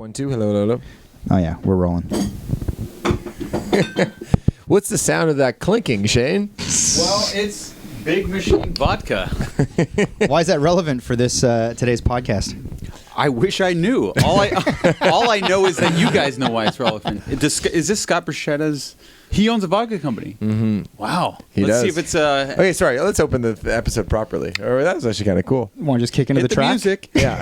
1, 2. Hello, hello, hello. Oh, yeah. We're rolling. What's the sound of that clinking, Shane? Well, it's Big Machine Vodka. Why is that relevant for this today's podcast? I wish I knew. All I know is that you guys know why it's relevant. Is this Scott Borchetta's? He owns a vodka company. Mm-hmm. Wow. He Let's does. see if it's Okay, sorry. Let's open the episode properly. Oh, that was actually kind of cool. Want to just kick into hit the track? music. Yeah.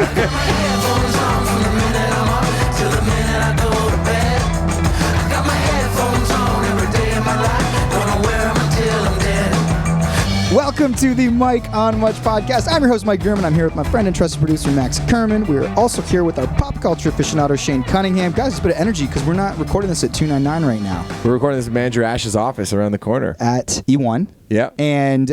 Welcome to the Mike on Much podcast. I'm your host, Mike Gurman. I'm here with my friend and trusted producer, Max Kerman. We're also here with our pop culture aficionado, Shane Cunningham. Guys, it's a bit of energy because we're not recording this at 299 right now. We're recording this at Manager Ash's office around the corner. At E1. Yeah. And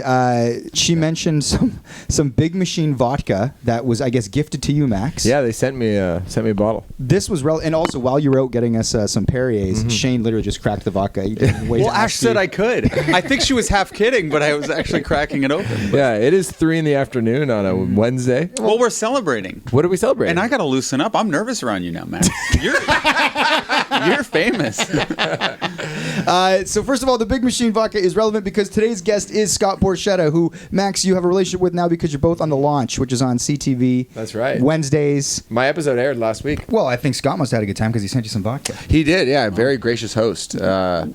she mentioned some Big Machine vodka that was, I guess, gifted to you, Max. Yeah, they sent me a bottle. This was and also while you were out getting us some Perriers, Shane literally just cracked the vodka. He didn't wait Well, to Ash ask you. said I could. I think she was half kidding, but I was actually cracking it open. Yeah, it is 3 in the afternoon on a Wednesday. Well, we're celebrating. What are we celebrating? And I got to loosen up. I'm nervous around you now, Max. You're famous. So first of all, the Big Machine Vodka is relevant because today's guest is Scott Borchetta, who, Max, you have a relationship with now because you're both on The Launch, which is on CTV. That's right. Wednesdays. My episode aired last week. Well, I think Scott must have had a good time because he sent you some vodka. He did, yeah. Very gracious host.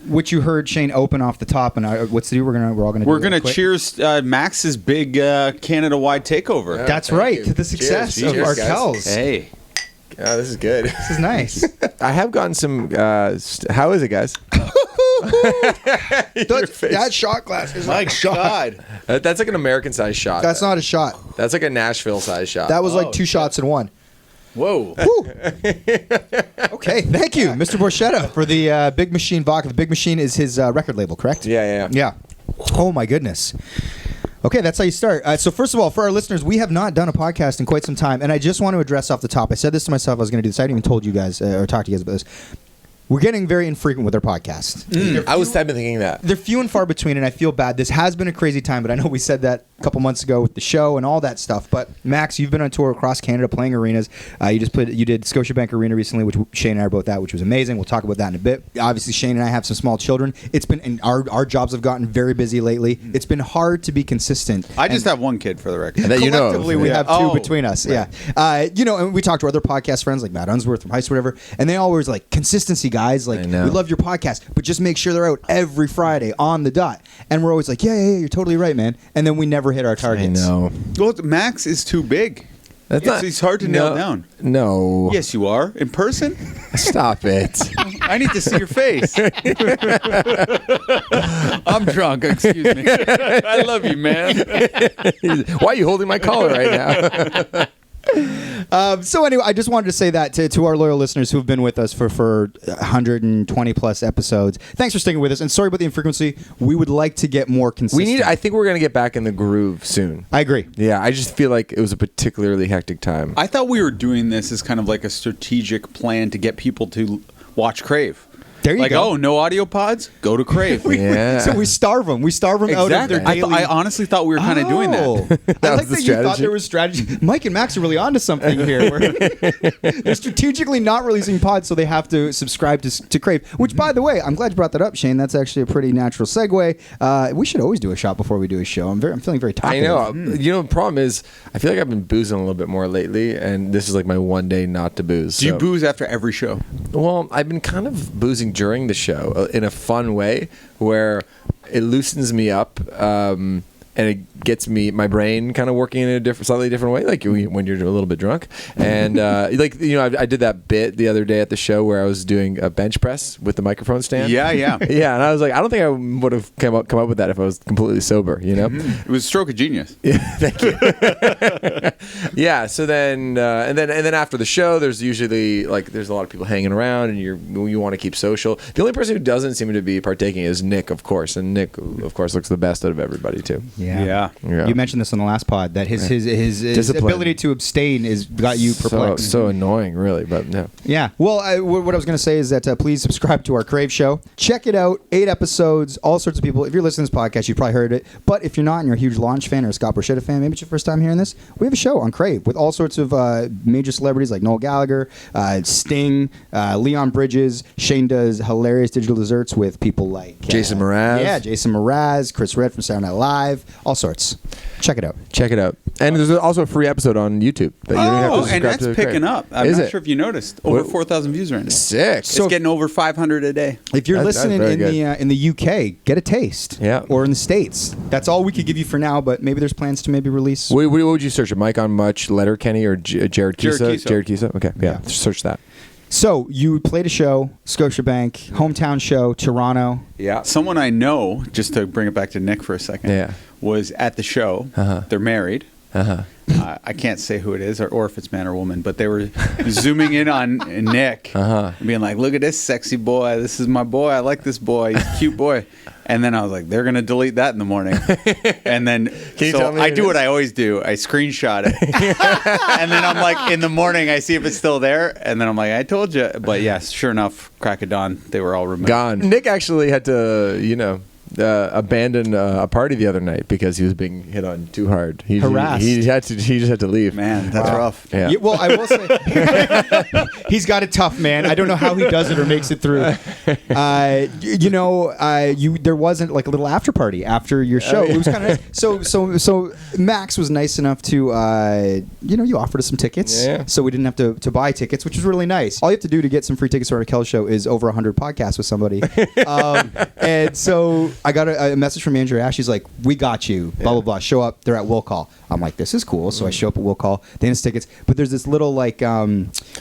Which you heard Shane open off the top. And what's the deal? We're all gonna. We're do going to cheers Max's big Canada-wide takeover. Yeah. That's Thank right. you. To the success Cheers. of Cheers, guys. Arkells. Hey. Oh, this is good. This is nice. I have gotten some. How is it, guys? That shot glass is like shot. That's like an American-sized shot. That's not a shot. That's like a Nashville-sized shot. That was like 2 shots in one. Whoa. Woo. Okay, thank you, Mr. Borchetta, for the Big Machine Vodka. The Big Machine is his record label, correct? Yeah. Yeah. Oh, my goodness. Okay, that's how you start. So first of all, for our listeners, we have not done a podcast in quite some time, and I just want to address off the top. I said this to myself. I was going to do this. I hadn't even told you guys or talked to you guys about this. We're getting very infrequent with our podcast. I've been thinking that. They're few and far between, and I feel bad. This has been a crazy time, but I know we said that a couple months ago with the show and all that stuff. But Max, you've been on tour across Canada playing arenas. You did Scotiabank Arena recently, which Shane and I are both at, which was amazing. We'll talk about that in a bit. Obviously, Shane and I have some small children. It's been, and our jobs have gotten very busy lately. It's been hard to be consistent. I just have one kid, for the record. That you know of. Collectively, we have two between us. Right. Yeah. And we talked to our other podcast friends like Matt Unsworth from Heist or whatever, and they always like, consistency, guys. Like, I know. we love your podcast, but just make sure they're out every Friday on the dot. And we're always like, yeah, you're totally right, man. And then we never hit our targets. I know. Well, Max is too big. He's hard to nail down. No. Yes, you are. In person? Stop it. I need to see your face. I'm drunk, excuse me. I love you, man. Why are you holding my collar right now? So anyway, I just wanted to say that to our loyal listeners who have been with us for 120 plus episodes. Thanks for sticking with us, and sorry about the infrequency. We would like to get more consistent. I think we're going to get back in the groove soon. I agree. Yeah, I just feel like it was a particularly hectic time. I thought we were doing this as kind of like a strategic plan to get people to watch Crave. There you go. Oh, no audio pods? Go to Crave. Yeah. So we starve them. We starve them out of their daily... I honestly thought we were kind of doing that. I was like the that you thought strategy. there was strategy. Mike and Max are really onto something here. They're strategically not releasing pods, so they have to subscribe to Crave. Which, by the way, I'm glad you brought that up, Shane. That's actually a pretty natural segue. We should always do a shot before we do a show. I'm feeling very talkative. I know. You know, the problem is, I feel like I've been boozing a little bit more lately, and this is like my one day not to booze. Do you booze after every show? Well, I've been kind of boozing during the show in a fun way where it loosens me up and it gets my brain kind of working in a slightly different way, like when you're a little bit drunk. And I did that bit the other day at the show where I was doing a bench press with the microphone stand. Yeah. Yeah, and I was like, I don't think I would have come up with that if I was completely sober, you know? It was a stroke of genius. Yeah, thank you. Yeah, so then and then after the show, there's usually there's a lot of people hanging around, and you want to keep social. The only person who doesn't seem to be partaking is Nick, of course, and Nick, of course, looks the best out of everybody too. Yeah. Yeah. You mentioned this on the last pod that his Discipline. ability to abstain has got you perplexed. So annoying, really, but no. Yeah. Well, what I was going to say is that please subscribe to our Crave show. Check it out. 8 episodes, all sorts of people. If you're listening to this podcast, you've probably heard it. But if you're not and you're a huge Launch fan or a Scott Borchetta fan, maybe it's your first time hearing this, we have a show on Crave with all sorts of major celebrities like Noel Gallagher, Sting, Leon Bridges. Shane does hilarious digital desserts with people like Jason Mraz. Yeah, Jason Mraz, Chris Red from Saturday Night Live, all sorts. Check it out. Check it out. And there's also a free episode on YouTube that you don't have to Oh, subscribe and that's to. picking up. I'm Is not it? sure if you noticed. Over What? 4,000 views right now. Sick. It's getting over 500 a day. If you're That's listening very in the UK, get a taste. Yeah. Or in the States. That's all we could give you for now, but maybe there's plans to maybe release. What would you search? Mike on Much, Letterkenny, or Jared Kisa? Jared Kisa. Jared Kisa? Okay, yeah. Yeah. Search that. So you played a show, Scotiabank, hometown show, Toronto. Yeah. Someone I know, just to bring it back to Nick for a second, Yeah. was at the show. Uh-huh. They're married. Uh-huh. I can't say who it is or if it's man or woman, but they were zooming in on Nick, being like, "Look at this sexy boy. This is my boy. I like this boy. He's a cute boy." And then I was like, "They're gonna delete that in the morning." And then you so tell me I who do it what is? I always do. I screenshot it, and then I'm like, in the morning, I see if it's still there, and then I'm like, "I told you." But yes, sure enough, crack of dawn, they were all removed. Gone. Nick actually had to, abandon a party the other night because he was being hit on too hard. Harassed. He just had to leave. Man, that's rough. Yeah. Yeah, well, I will say he's got it tough, man. I don't know how he does it or makes it through. There wasn't like a little after party after your show. It was kind of so Max was nice enough to you offered us some tickets, Yeah. so we didn't have to buy tickets, which was really nice. All you have to do to get some free tickets to our Arkells show is over 100 podcasts with somebody, and so I got a message from Andrew Ash. He's like, "We got you, blah blah blah. Show up. They're at Will Call." I'm like, "This is cool." So I show up at Will Call. They have tickets, but there's this little like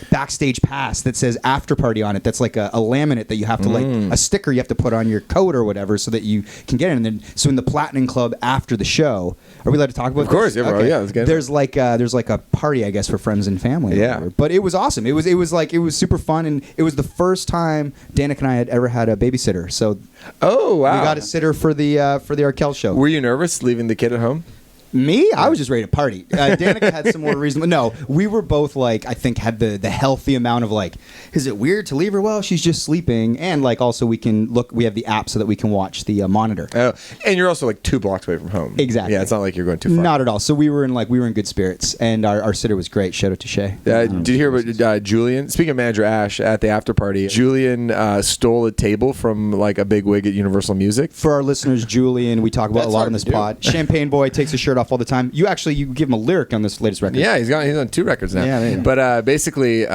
backstage pass that says after party on it. That's like a laminate that you have to like a sticker you have to put on your coat or whatever so that you can get in. And then so in the Platinum Club after the show, are we allowed to talk about? Of course, this? yeah, bro. Yeah, let's get There's like a party, I guess, for friends and family. or Yeah. whatever. But it was awesome. It was super fun, and it was the first time Danica and I had ever had a babysitter. So Oh, wow. we got a sitter for the Arkells show. Were you nervous leaving the kid at home? Me? I was just ready to party. Danica had some more reason. No, we were both like, I think had the healthy amount of like, is it weird to leave her? Well, she's just sleeping. And like also we have the app so that we can watch the monitor. Oh, and you're also like 2 blocks away from home. Exactly. Yeah, it's not like you're going too far. Not at all. So we were in good spirits, and our sitter was great. Shout out to Shay. Did you hear about Julian? Speaking of manager Ash, at the after party, Julian stole a table from like a big wig at Universal Music. For our listeners, Julian, we talk about That's a lot hard on this to do. pod. Champagne Boy takes his shirt off all the time. You give him a lyric on this latest record. Yeah, he's on 2 records now. Yeah, yeah. But basically,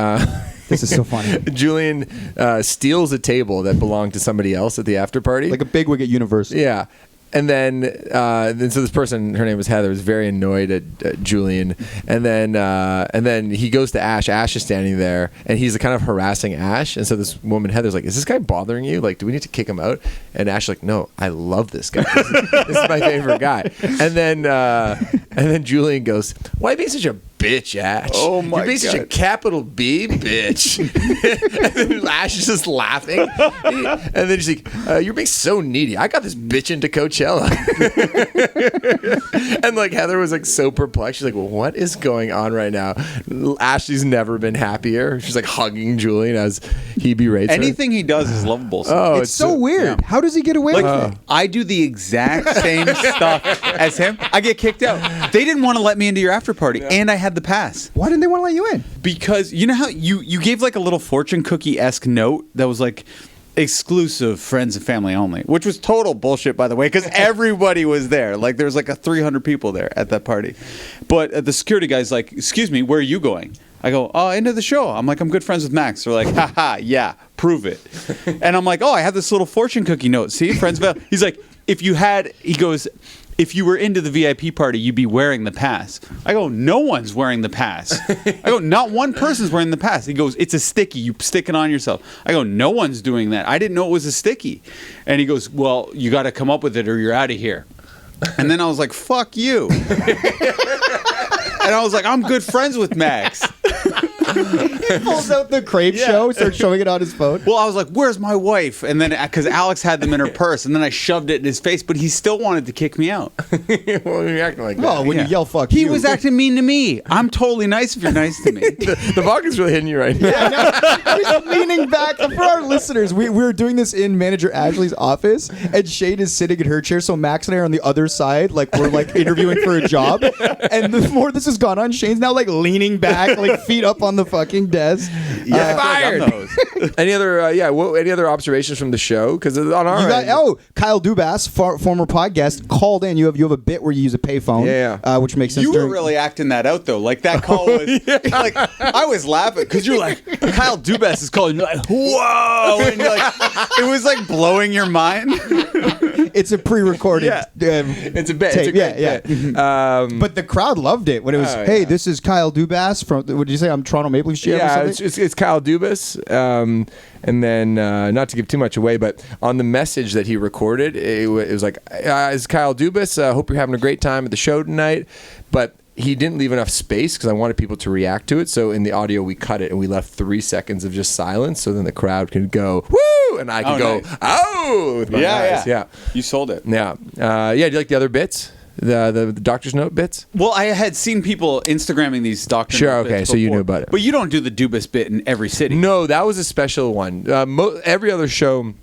This is so funny. Julian steals a table that belonged to somebody else at the after party. Like a bigwig at Universal. Yeah. And then so this person, her name was Heather, was very annoyed at Julian. And then he goes to Ash. Ash is standing there, and he's kind of harassing Ash. And so this woman, Heather's like, "Is this guy bothering you? Like, do we need to kick him out?" And Ash is like, "No, I love this guy. This is my favorite guy." And then Julian goes, "Why are you being such a bitch, Ash? Oh, my You're being such a God. capital B bitch." And then Ash is just laughing. And then she's like, "You're being so needy. I got this bitch into Coachella." And like Heather was like so perplexed. She's like, "Well, what is going on right now?" Ashley's never been happier. She's like hugging Julian as he berates her. Anything he does is lovable. Oh, It's so weird. yeah. How does he get away with Like it? I do the exact same stuff as him. I get kicked out. They didn't want to let me into your after party, and I had the pass Why didn't they want to let you in? because you know how you gave like a little fortune cookie-esque note that was like exclusive friends and family only, which was total bullshit, by the way, because everybody was there. Like there was like 300 people there at that party, but the security guy's like, "Excuse me, where are you going?" I go, "Oh, into the show." I'm like, "I'm good friends with Max." They're like, "Haha, yeah, prove it." And I'm like, "Oh, I have this little fortune cookie note. See, friends of..." He's like, he goes, "If you were into the VIP party, you'd be wearing the pass." I go, "No one's wearing the pass." I go, "Not one person's wearing the pass." He goes, "It's a sticky. You stick it on yourself." I go, "No one's doing that. I didn't know it was a sticky." And he goes, "Well, you got to come up with it or you're out of here." And then I was like, "Fuck you." And I was like, "I'm good friends with Max." He pulls out the crepe show, starts showing it on his phone. Well, I was like, "Where's my wife?" And then because Alex had them in her purse, and then I shoved it in his face, but he still wanted to kick me out. Well, you're acting like that. Well, when you yell "fuck," He you. was acting mean to me. I'm totally nice if you're nice to me. The vodka's really hitting you right now. He's leaning back. For our listeners, we were doing this in manager Ashley's office, and Shane is sitting in her chair, so Max and I are on the other side, like we're like interviewing for a job. And the more this has gone on, Shane's now like leaning back, like feet up on the fucking desk. Yeah, fired. Any other any other observations from the show? Because on our end, Kyle Dubas, former podcast, called in. You have a bit where you use a payphone, which makes sense. You were really acting that out though. Like that call was like I was laughing because you're like Kyle Dubas is calling. You're like whoa, and you're like it was like blowing your mind. It's a pre-recorded. it's a bit. Tape. It's a great bit. But the crowd loved it when it was. Hey, this is Kyle Dubas from. What did you say? I'm Toronto Maple Leafs GM. Yeah, it's Kyle Dubas. And then, not to give too much away, but on the message that he recorded, it was like, "It's Kyle Dubas. Hope you're having a great time at the show tonight." But he didn't leave enough space because I wanted people to react to it. So in the audio, we cut it and we left 3 seconds of just silence, so then the crowd could go woo, and I could go nice. Oh with my eyes. Yeah, You sold it. yeah. Do you like the other bits? The doctor's note bits? Well, I had seen people Instagramming these doctor. Sure, note okay, bits so you before. knew about it. But you don't do the Dubas bit in every city. No, that was a special one. Every other show,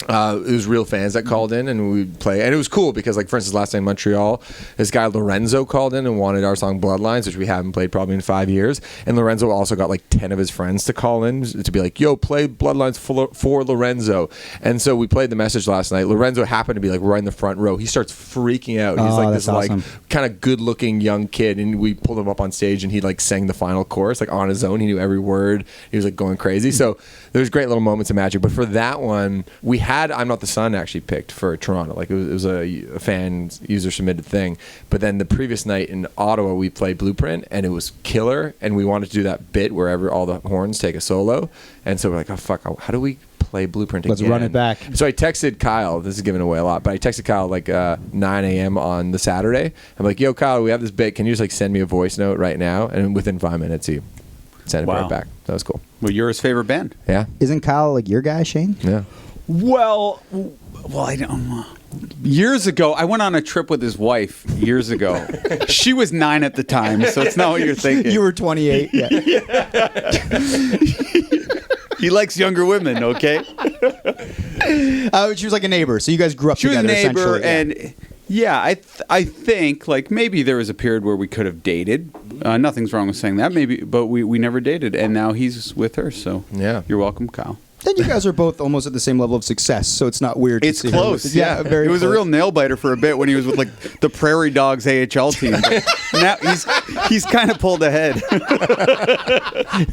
it was real fans that called in and we'd play. And it was cool because, like, for instance, last night in Montreal, this guy Lorenzo called in and wanted our song Bloodlines, which we haven't played probably in 5 years. And Lorenzo also got like 10 of his friends to call in to be like, yo, play Bloodlines for Lorenzo. And so we played the message last night. Lorenzo happened to be like right in the front row. He starts freaking out. He's like this awesome. like kind of good looking young kid. And we pulled him up on stage and he like sang the final chorus like on his own. He knew every word. He was like going crazy. So there's great little moments of magic. But for that one, we had I'm Not the Sun actually picked for Toronto. Like it was a fan user submitted thing. But then the previous night in Ottawa, we played Blueprint and it was killer. And we wanted to do that bit wherever all the horns take a solo. And so we're like, oh fuck, how do we play Blueprint again? Let's run it back. So I texted Kyle. This is giving away a lot, but I texted Kyle like 9 a.m. on the Saturday. I'm like, yo, Kyle, we have this bit. Can you just like send me a voice note right now? And within 5 minutes, he sent it right back. That was cool. Well, you're his favorite band. Yeah. Isn't Kyle like your guy, Shane? Yeah. Well, I don't. Years ago, I went on a trip with his wife. Years ago, she was 9 at the time, so it's not what you're thinking. You were 28. Yeah. He likes younger women. Okay. She was like a neighbor, so you guys grew up She was a together. neighbor, essentially. and yeah, I think like maybe there was a period where we could have dated. Nothing's wrong with saying that, maybe, but we never dated, and now he's with her. So Yeah. you're welcome, Kyle. Then you guys are both almost at the same level of success, so it's not weird. It's to see close. Yeah, very. It was close. a real nail biter for a bit when he was with like the Prairie Dogs AHL team. But now he's kind of pulled ahead.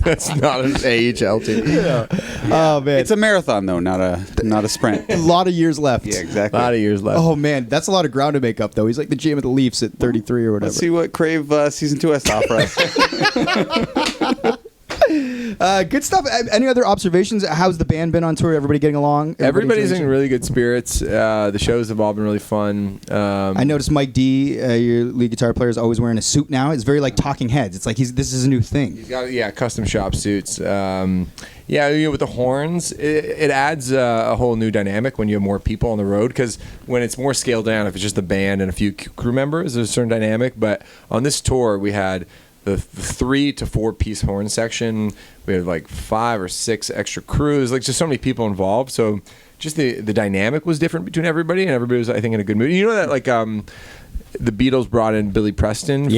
That's not an AHL team. Yeah. Oh man, It's a marathon though, not a sprint. a lot of years left. Yeah, A exactly. lot of years left. Oh man, that's a lot of ground to make up though. He's like the GM of the Leafs at 33 or whatever. Let's see what Crave season 2 has to offer us. Good stuff. Any other observations? How's the band been on tour? Everybody getting along? Everybody's enjoying in really good spirits. The shows have all been really fun. I noticed Mike D, your lead guitar player, is always wearing a suit now. It's very like Talking Heads. It's like this is a new thing. He's got custom shop suits. With the horns, it adds a whole new dynamic when you have more people on the road. Because when it's more scaled down, if it's just the band and a few crew members, there's a certain dynamic. But on this tour, we had the 3 to 4 piece horn section. We had like 5 or 6 extra crews. Like just so many people involved. So just the dynamic was different between everybody, and everybody was, I think, in a good mood. You know that like the Beatles brought in Billy Preston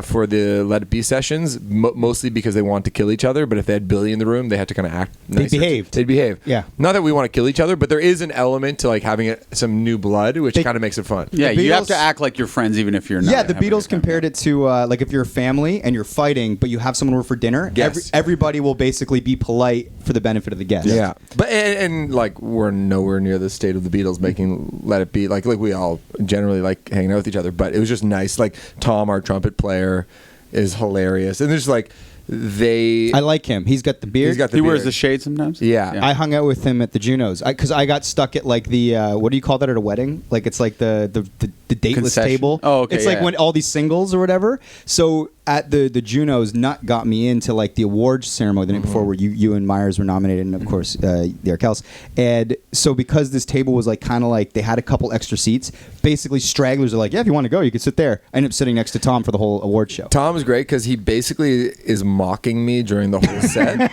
for the Let It Be sessions, mostly because they wanted to kill each other. But if they had Billy in the room, they had to kind of act nicer. They'd behave. Yeah. Not that we want to kill each other, but there is an element to like having some new blood, which kind of makes it fun. Yeah, The you have Beatles- to act like you're friends even if you're not. Yeah, the having a Beatles good time. compared it to like if you're a family and you're fighting, but you have someone over for dinner. Yes. Everybody will basically be polite for the benefit of the guests. Yeah, but and like we're nowhere near the state of the Beatles making Let It Be. Like we all generally like hanging out with each other, but it was just nice. Like Tom, our trumpet player, is hilarious, and there's like I like him. He's got the beard. He wears the shade sometimes. Yeah. I hung out with him at the Junos because I got stuck at like the what do you call that at a wedding? Like it's like the the dateless Concession. table. Oh, okay, It's like yeah. when all these singles or whatever. So at the Junos, Nut got me into like the awards ceremony the night before, where you and Myers were nominated, and of course the Arkells. And so because this table was like kind of like they had a couple extra seats, basically stragglers are like, yeah, if you want to go, you can sit there. I ended up sitting next to Tom for the whole award show. Tom's great because he basically is mocking me during the whole set,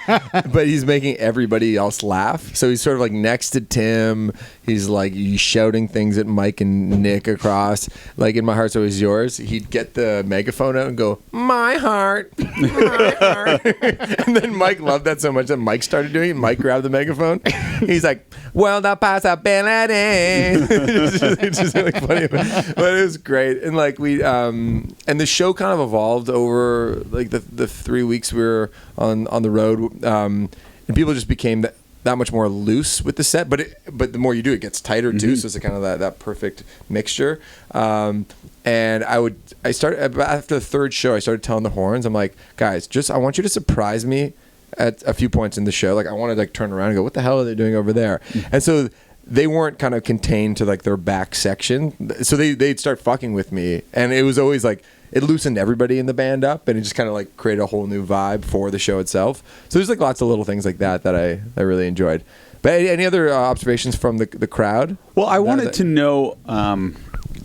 but he's making everybody else laugh. So he's sort of like next to Tim. He's like shouting things at Mike and Nick across. Like in My Heart's Always Yours, he'd get the megaphone out and go, my heart, my heart. And then Mike loved that so much that Mike started doing it. Mike grabbed the megaphone. He's like, well, the possibility. It's just really funny, but it was great. And like and the show kind of evolved over like the 3 weeks we were on the road, and people just became that much more loose with the set. But the more you do, it gets tighter too. So it's kind of that perfect mixture. And I started after the third show, I started telling the horns, I'm like, guys, I want you to surprise me at a few points in the show. Like I want to like turn around and go, what the hell are they doing over there? And so they weren't kind of contained to like their back section. So they'd start fucking with me. And it was always like, it loosened everybody in the band up, and it just kind of like created a whole new vibe for the show itself. So there's like lots of little things like that I really enjoyed. But any other observations from the crowd? Well, I wanted to know,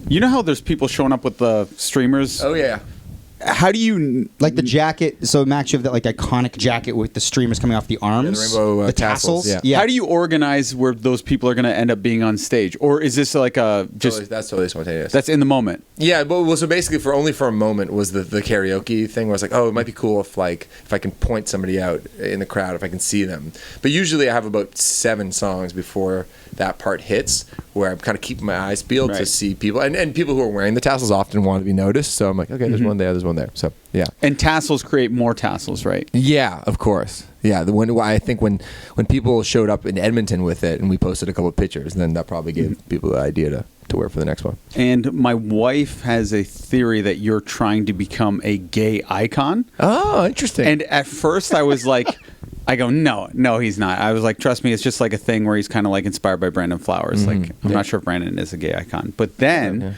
you know how there's people showing up with the streamers? Oh yeah. How do you Like the jacket. So Max, you have that like iconic jacket with the streamers coming off the arms, Yeah, the rainbow, the tassels, yeah. How do you organize where those people are going to end up being on stage, or is this like a just that's totally spontaneous. that's in the moment? Yeah, but well, so basically, for a moment was the karaoke thing. Where I was like, oh, it might be cool if I can point somebody out in the crowd if I can see them. But usually, I have about 7 songs before that part hits, where I'm kind of keeping my eyes peeled to see people, and people who are wearing the tassels often want to be noticed. So I'm like, okay, there's one there's one there. So yeah. And tassels create more tassels, right? Yeah, of course. Yeah, I think when people showed up in Edmonton with it, and we posted a couple of pictures, then that probably gave people the idea to wear for the next one. And my wife has a theory that you're trying to become a gay icon. Oh, interesting. And at first I was like, I go, no, he's not. I was like, trust me, it's just like a thing where he's kind of like inspired by Brandon Flowers. Like, I'm not sure if Brandon is a gay icon. But then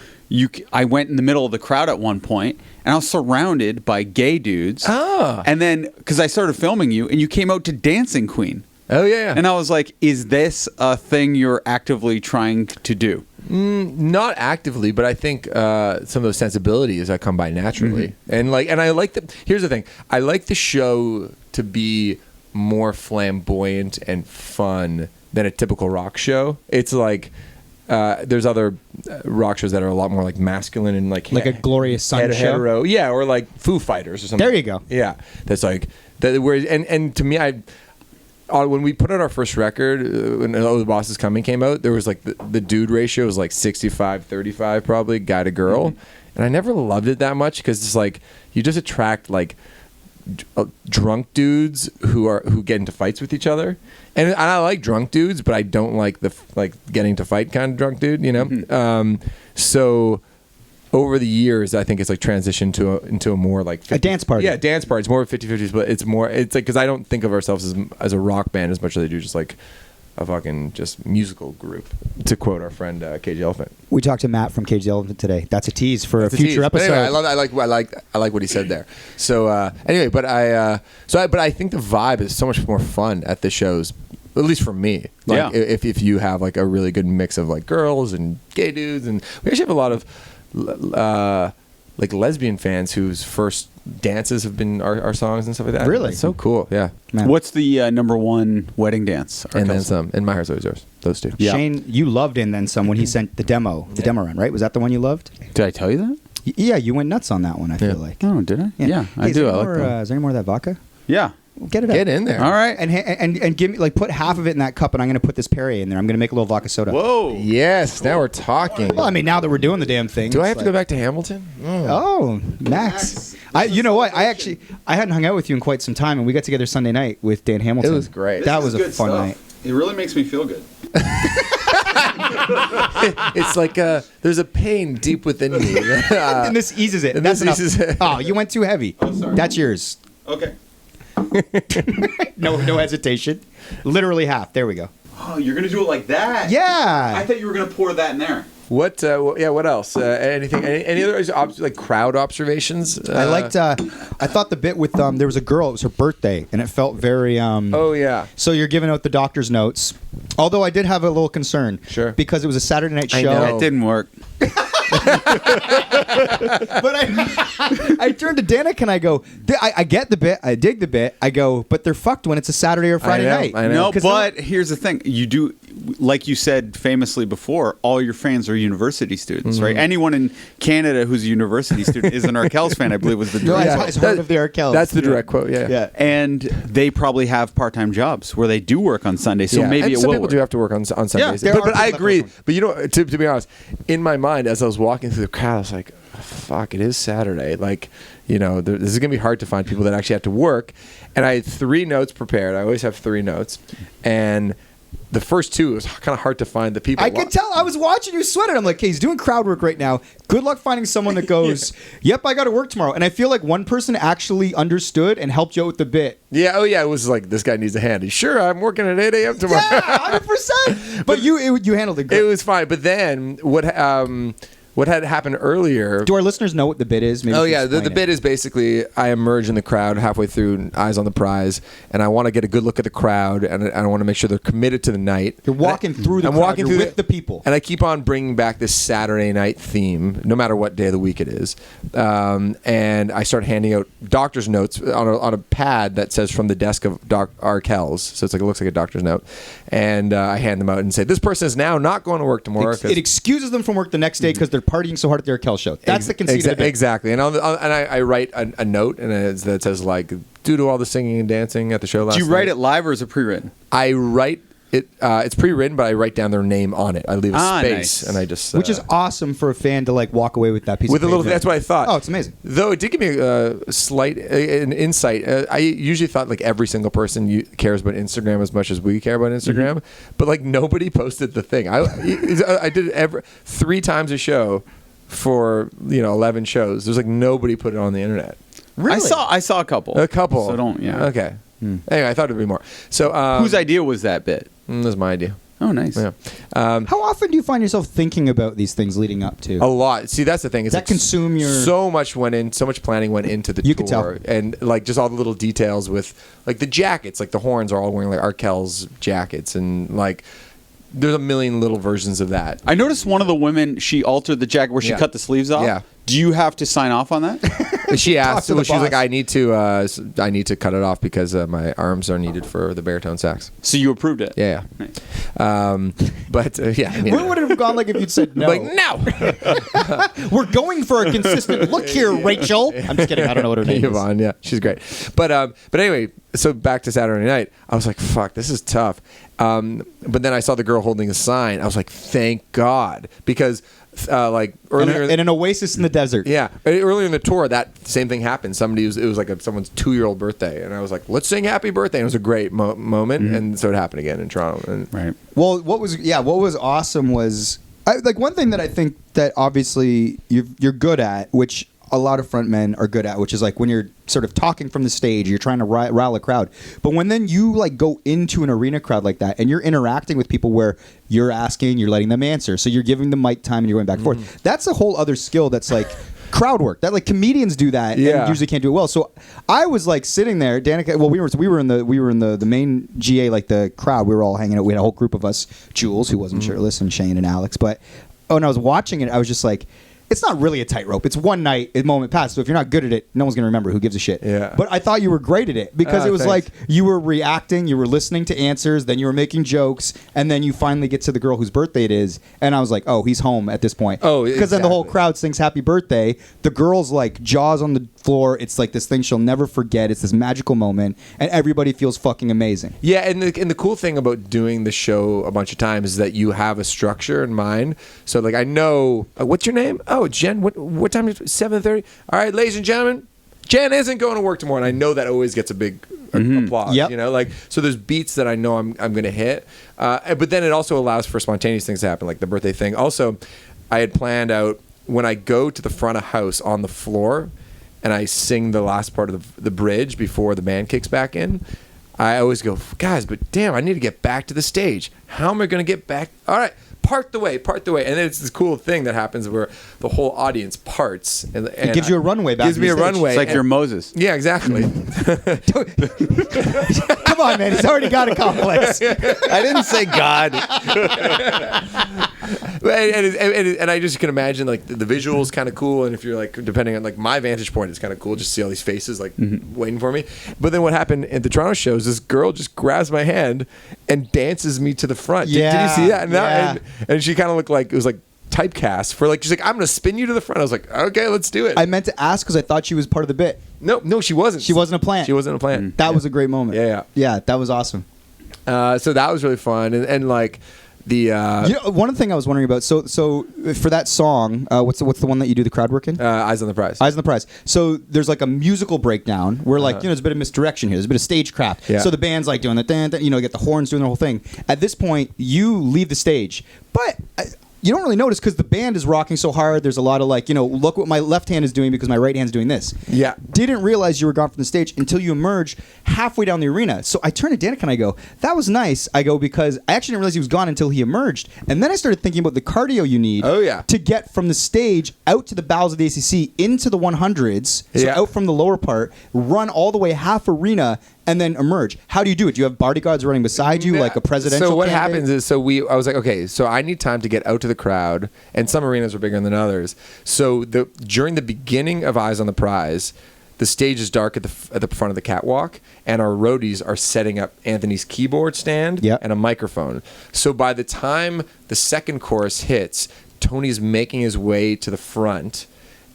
I went in the middle of the crowd at one point, and I was surrounded by gay dudes. Oh. And then, because I started filming you, and you came out to Dancing Queen. Oh, yeah. And I was like, is this a thing you're actively trying to do? Not actively, but I think some of those sensibilities that come by naturally. And I like here's the thing. I like the show to be more flamboyant and fun than a typical rock show. It's like there's other rock shows that are a lot more like masculine and like a Glorious Sun show? hetero, yeah, or like Foo Fighters or something. There you go. Yeah, that's like that. Whereas and to me, when we put out our first record, when Oh the Boss Is Coming came out, there was like the dude ratio was like 65-35 probably, guy to girl, and I never loved it that much because it's like you just attract like drunk dudes who get into fights with each other, and I like drunk dudes, but I don't like the getting to fight kind of drunk dude, you know. So over the years, I think it's like transitioned into a more like 50, a dance party. Yeah, dance party. It's more 50-50s, but it's like because I don't think of ourselves as a rock band as much as I do just like a fucking just musical group, to quote our friend Cage the Elephant. We talked to Matt from Cage the Elephant today. That's a tease for a future episode. But anyway, I like what he said there. So anyway, but I think the vibe is so much more fun at the shows, at least for me. Like if you have like a really good mix of like girls and gay dudes, and we actually have a lot of like lesbian fans whose first dances have been our songs and stuff like that. Really? It's so cool. Yeah. Man. What's the number one wedding dance? And then Arkells? some. And My Heart's Always Yours. Those two. Yeah. Shane, you loved And Then Some when he sent the demo run, right? Was that the one you loved? Did I tell you that? Yeah, you went nuts on that one, I feel like. Oh, did I? Yeah, Hey, I is do. there I like more, that. is there any more of that vodka? Yeah. Get it up. Get in there. All right. And give me like put half of it in that cup, and I'm going to put this Perrier in there. I'm going to make a little vodka soda. Whoa. Yes. Now we're talking. Well, I mean, now that we're doing the damn thing. Do I it's have to go back to Hamilton? Oh, Max. You know what? I hadn't hung out with you in quite some time, and we got together Sunday night with Dan Hamilton. It was great. That was a fun night. It really makes me feel good. It's like there's a pain deep within me. And this eases it. and That's this enough. eases it. Oh, you went too heavy. Oh, sorry. That's yours. Okay. No hesitation. Literally half. There we go. Oh, you're going to do it like that? Yeah. I thought you were going to pour that in there. What else? Anything? Any other like crowd observations? I liked. I thought the bit with there was a girl. It was her birthday, and it felt very. Oh yeah. So you're giving out the doctor's notes. Although I did have a little concern. Sure. Because it was a Saturday night show. I know. It didn't work. But I turned to Danica and I go, I get the bit, I dig the bit. I go, but they're fucked when it's a Saturday or Friday night. I know. No, but here's the thing: you do, like you said famously before, all your fans are university students, right? Anyone in Canada who's a university student is an Arkells fan. I believe was the No, direct I heard of the Arkells. That's the direct quote. Yeah. and they probably have part-time jobs where they do work on Sunday, so maybe and it some will people work. do have to work on Sundays. there But are I people that agree. work on- But you know, to be honest, in my mind as I was walking through the crowd, I was like, "Fuck! It is Saturday. Like, you know, this is gonna be hard to find people that actually have to work." And I had 3 notes prepared. I always have 3 notes, and the first 2 it was kind of hard to find the people. I could tell. I was watching you sweat it. I'm like, hey, he's doing crowd work right now. Good luck finding someone that goes, yep, I got to work tomorrow. And I feel like one person actually understood and helped you out with the bit. Yeah. Oh yeah. It was like, this guy needs a hand. Sure, I'm working at 8 a.m. tomorrow. Yeah, 100%. But you handled it great. It was fine. But then what had happened earlier? Do our listeners know what the bit is? Maybe Oh you can yeah, the explain bit is basically I emerge in the crowd halfway through, eyes on the prize, and I want to get a good look at the crowd, and I want to make sure they're committed to the night. You're walking through the I'm crowd. walking You're through with the people. and I keep on bringing back this Saturday night theme, no matter what day of the week it is. And I start handing out doctor's notes on a pad that says from the desk of Doc Arkells, so it's like it looks like a doctor's note, and I hand them out and say, this person is now not going to work tomorrow. It excuses them from work the next day because they're partying so hard at the Arkells show. That's the conceit of the bit. Exactly. And I write a note that says like, due to all the singing and dancing at the show last night. Do you write it live or is it pre-written? I write it. It's pre-written, but I write down their name on it. I leave a space, nice. and I just Which is awesome for a fan to like walk away with that piece with of a little. paper. That's what I thought. Oh, it's amazing. Though it did give me a slight an insight. I usually thought like every single person cares about Instagram as much as we care about Instagram, but like nobody posted the thing. I did 3 times a show for 11 shows. There's like nobody put it on the internet. Really? I saw a couple. A couple. So don't. Yeah. Okay. Anyway, I thought it'd be more. So Whose idea was that bit? This is my idea. Oh, nice. Yeah. How often do you find yourself thinking about these things leading up to? A lot. See, that's the thing. It's That consume your- so much planning went into the You tour, could tell. and like just all the little details with like the jackets. Like the horns are all wearing like Arkells jackets, and like there's a million little versions of that. I noticed one of the women, she altered the jacket where she Yeah. cut the sleeves off. Yeah. Do you have to sign off on that? She asked. to the She was like, boss. I need to cut it off because my arms are needed for the baritone sax. So you approved it? Yeah. Nice. But yeah. I mean, Where would it have gone like if you'd said no? like no. We're going for a consistent look here, Rachel. I'm just kidding. I don't know what her name is. Yvonne, yeah, she's great. But anyway, so back to Saturday night, I was like, fuck, this is tough. But then I saw the girl holding a sign. I was like, thank God, because like earlier in an oasis in the desert. yeah, earlier in the tour, that same thing happened. It was like someone's 2-year-old birthday, and I was like, let's sing happy birthday. And it was a great moment, and so it happened again in Toronto. And Right. Well, what was awesome was like one thing that I think that obviously you're good at, which a lot of frontmen are good at, which is like when you're sort of talking from the stage, you're trying to rile a crowd. But when then you like go into an arena crowd like that and you're interacting with people where you're asking, you're letting them answer, so you're giving them mic time and you're going back and forth. That's a whole other skill that's like crowd work that like comedians do that and usually can't do it well. So I was like sitting there, Danica. Well, we were in the main GA, like the crowd. We were all hanging out. We had a whole group of us. Jules, who wasn't shirtless, and Shane and Alex. But when I was watching it, I was just like, it's not really a tightrope. It's one night, a moment passed. So if you're not good at it, no one's going to remember. Who gives a shit? Yeah. But I thought you were great at it because it was thanks. like you were reacting, you were listening to answers, then you were making jokes, and then you finally get to the girl whose birthday it is, and I was like, oh, he's home at this point. Oh, because then the whole exactly. crowd sings happy birthday. The girl's like jaws on the floor. It's like this thing she'll never forget. It's this magical moment, and everybody feels fucking amazing. yeah, and the cool thing about doing the show a bunch of times is that you have a structure in mind. So like I know what's your name? Oh, Jen. What time is it? 7:30? All right, ladies and gentlemen, Jen isn't going to work tomorrow, and I know that always gets a big applause. Yep. You know, like so there's beats that I know I'm going to hit, but then it also allows for spontaneous things to happen, like the birthday thing. Also, I had planned out when I go to the front of house on the floor, and I sing the last part of the bridge before the band kicks back in. I always go, guys, but damn, I need to get back to the stage. How am I going to get back? All right. part the way, and then it's this cool thing that happens where the whole audience parts, and It gives you a runway back. Gives to me the a stage. runway. It's like and- you're Moses. Yeah, exactly. Come on, man. He's already got a complex. I didn't say God. and I just can imagine like the visuals kind of cool, and if you're like depending on like my vantage point, it's kind of cool just to see all these faces like waiting for me. But then what happened at the Toronto shows? This girl just grabs my hand and dances me to the front. Did you see that? And she kind of looked like it was like typecast for like she's like I'm gonna spin you to the front. I was like okay, let's do it. I meant to ask because I thought she was part of the bit. No, she wasn't. She wasn't a plant. She wasn't a plant. That was a great moment. Yeah. That was awesome. So that was really fun, and like the one thing I was wondering about. So for that song, what's the one that you do the crowd work in? Eyes on the Prize. Eyes on the Prize. So there's like a musical breakdown where like there's a bit of misdirection here. There's a bit of stagecraft. Yeah. So the band's like doing the get the horns doing the whole thing. At this point, you leave the stage, but. You don't really notice because the band is rocking so hard. There's a lot of like, look what my left hand is doing because my right hand's doing this. Yeah. Didn't realize you were gone from the stage until you emerged halfway down the arena. So I turned to Danica and I go, that was nice. I go, because I actually didn't realize he was gone until he emerged. And then I started thinking about the cardio you need to get from the stage out to the bowels of the ACC into the 100s. So out from the lower part, run all the way half arena and then emerge. How do you do it? Do you have bodyguards running beside you like a presidential So what candidate? happens is, I was like, okay, so I need time to get out to the crowd, and some arenas are bigger than others. So during the beginning of Eyes on the Prize, the stage is dark at the front of the catwalk, and our roadies are setting up Anthony's keyboard stand and a microphone. So by the time the second chorus hits, Tony's making his way to the front.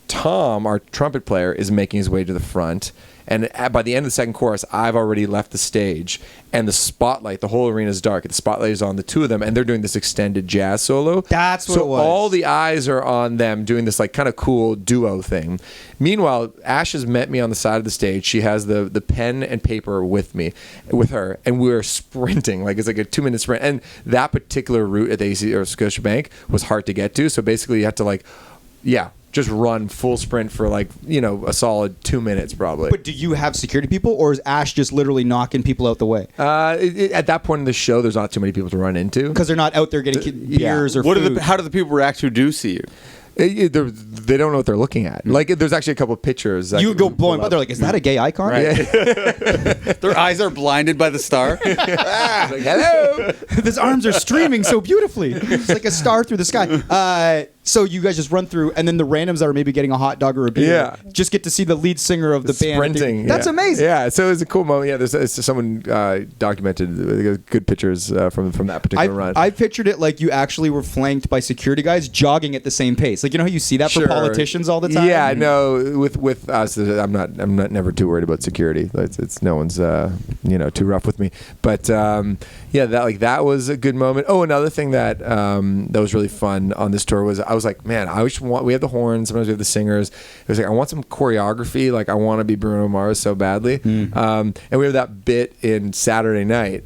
Tom, our trumpet player, is making his way to the front. And by the end of the second chorus, I've already left the stage, and the spotlight, the whole arena is dark. The spotlight is on the two of them, and they're doing this extended jazz solo. That's what it was. So all the eyes are on them doing this like kind of cool duo thing. Meanwhile, Ash has met me on the side of the stage. She has the pen and paper with her, and we're sprinting. Like it's like a 2-minute sprint. And that particular route at the AC or Scotiabank was hard to get to. So basically, you had to just run full sprint for a solid 2 minutes probably. But do you have security people, or is Ash just literally knocking people out the way? At that point in the show, there's not too many people to run into because they're not out there getting beers or food. How do the people react who do see you? They don't know what they're looking at. Like, there's actually a couple of pictures. You go blowing by. They're like, "Is that a gay icon?" Right. Their eyes are blinded by the star. Like, hello. His arms are streaming so beautifully. It's like a star through the sky. So you guys just run through, and then the randoms that are maybe getting a hot dog or a beer just get to see the lead singer of the band. Sprinting. That's amazing. Yeah, so it was a cool moment. Yeah, there's someone documented good pictures from that particular run. I pictured it like you actually were flanked by security guys jogging at the same pace. Like, you know how you see that for politicians all the time? Yeah, no, with us, I'm not never too worried about security. It's no one's too rough with me. But that was a good moment. Oh, another thing that was really fun on this tour was I was like, man, we have the horns, sometimes we have the singers. It was like, I want some choreography. Like, I want to be Bruno Mars so badly. And we have that bit in Saturday Night,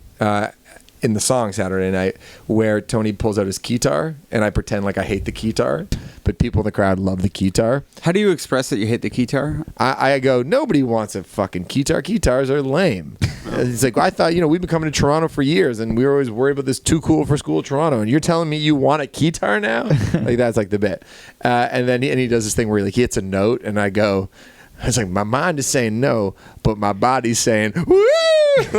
in the song Saturday Night, where Tony pulls out his keytar, and I pretend like I hate the keytar, but people in the crowd love the keytar. How do you express that you hate the keytar? I go, nobody wants a fucking keytar. Keytars are lame. It's like, I thought, we've been coming to Toronto for years, and we were always worried about this too cool for school Toronto, and you're telling me you want a keytar now? Like, that's like the bit. And then he does this thing where he hits a note, and I go, it's like, my mind is saying no, but my body's saying, woo!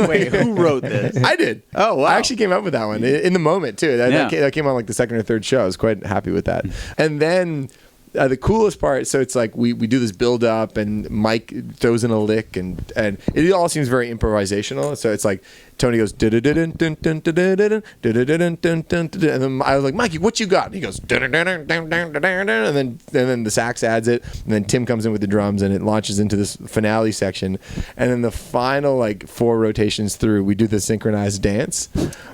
Wait, who wrote this? I did. Oh, wow. I actually came up with that one in the moment, too. That came on like the second or third show. I was quite happy with that. And then the coolest part, so it's like we do this build up, and Mike throws in a lick, and it all seems very improvisational. So it's like Tony goes, and then I was like, Mikey, what you got? And he goes, and then the sax adds it, and then Tim comes in with the drums, and it launches into this finale section, and then the final 4 rotations through, we do the synchronized dance.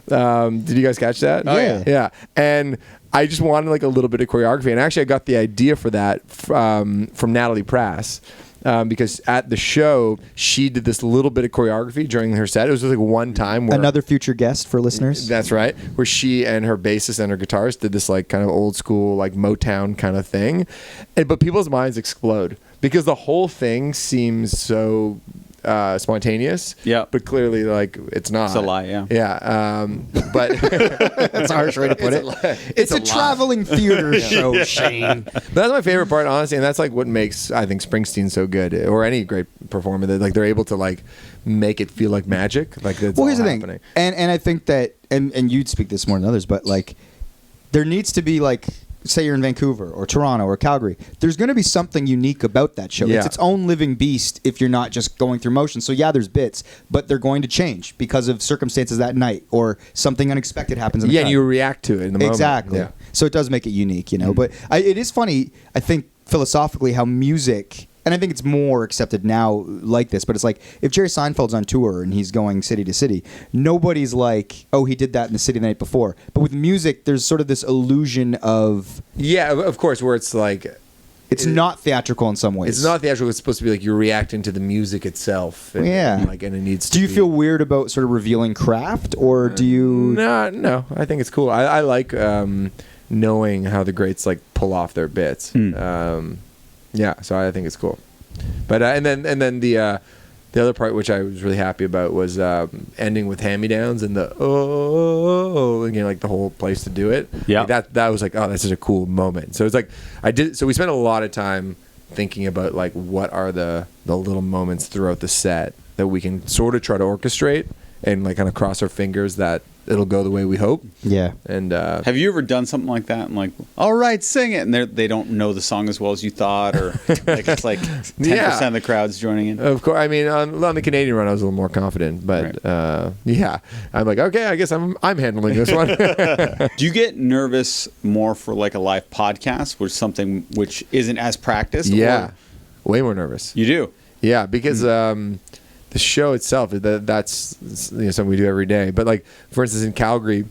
Did you guys catch that? Oh yeah, yeah, and I just wanted a little bit of choreography, and actually I got the idea for that from Natalie Prass. Because at the show, she did this little bit of choreography during her set. It was just one time where another future guest for listeners. That's right, where she and her bassist and her guitarist did this kind of old school Motown kind of thing, but people's minds explode because the whole thing seems so spontaneous. Yeah. But clearly, like, it's not. It's a lie, yeah. Yeah. But That's a harsh way to put it. It's a lie. traveling theater show, Shane. That's my favorite part, honestly, and that's like what makes, I think, Springsteen so good, or any great performer. That like they're able to like make it feel like magic. Like it's Well, all here's the happening. thing, and I think that, and you'd speak this more than others, but like, there needs to be like, say you're in Vancouver or Toronto or Calgary, there's going to be something unique about that show. Yeah. It's its own living beast if you're not just going through motion. So yeah, there's bits, but they're going to change because of circumstances that night or something unexpected happens in the Yeah, crowd. and you react to it in the moment. Exactly. Yeah. So it does make it unique, you know. But it is funny, I think, philosophically, how music, and I think it's more accepted now like this, but it's like if Jerry Seinfeld's on tour and he's going city to city, nobody's like, oh, he did that in the city the night before. But with music, there's sort of this illusion of Yeah, of course, where it's like it's not theatrical in some ways. it's not theatrical. It's supposed to be like you're reacting to the music itself. And, Yeah. like, and it needs. Do to you be, feel weird about sort of revealing craft, or do you? No. I think it's cool. I like knowing how the greats like pull off their bits. Yeah, so I think it's cool. But and then the other part which I was really happy about was ending with hand-me-downs and the again, like the whole place to do it. Yeah. Like that was like, oh, that's such a cool moment. So it's like so we spent a lot of time thinking about like what are the little moments throughout the set that we can sort of try to orchestrate and like kind of cross our fingers that it'll go the way we hope. Yeah. And Have you ever done something like that and like, all right, sing it, and they don't know the song as well as you thought, or like it's like 10% of the crowd's joining in? Of course, I mean on the Canadian run, I was a little more confident, but yeah, I'm like, okay, I guess I'm handling this one. Do you get nervous more for like a live podcast, which something which isn't as practiced? Yeah, or way more nervous. you do. Yeah, because the show itself, that's something we do every day. But like, for instance, in Calgary,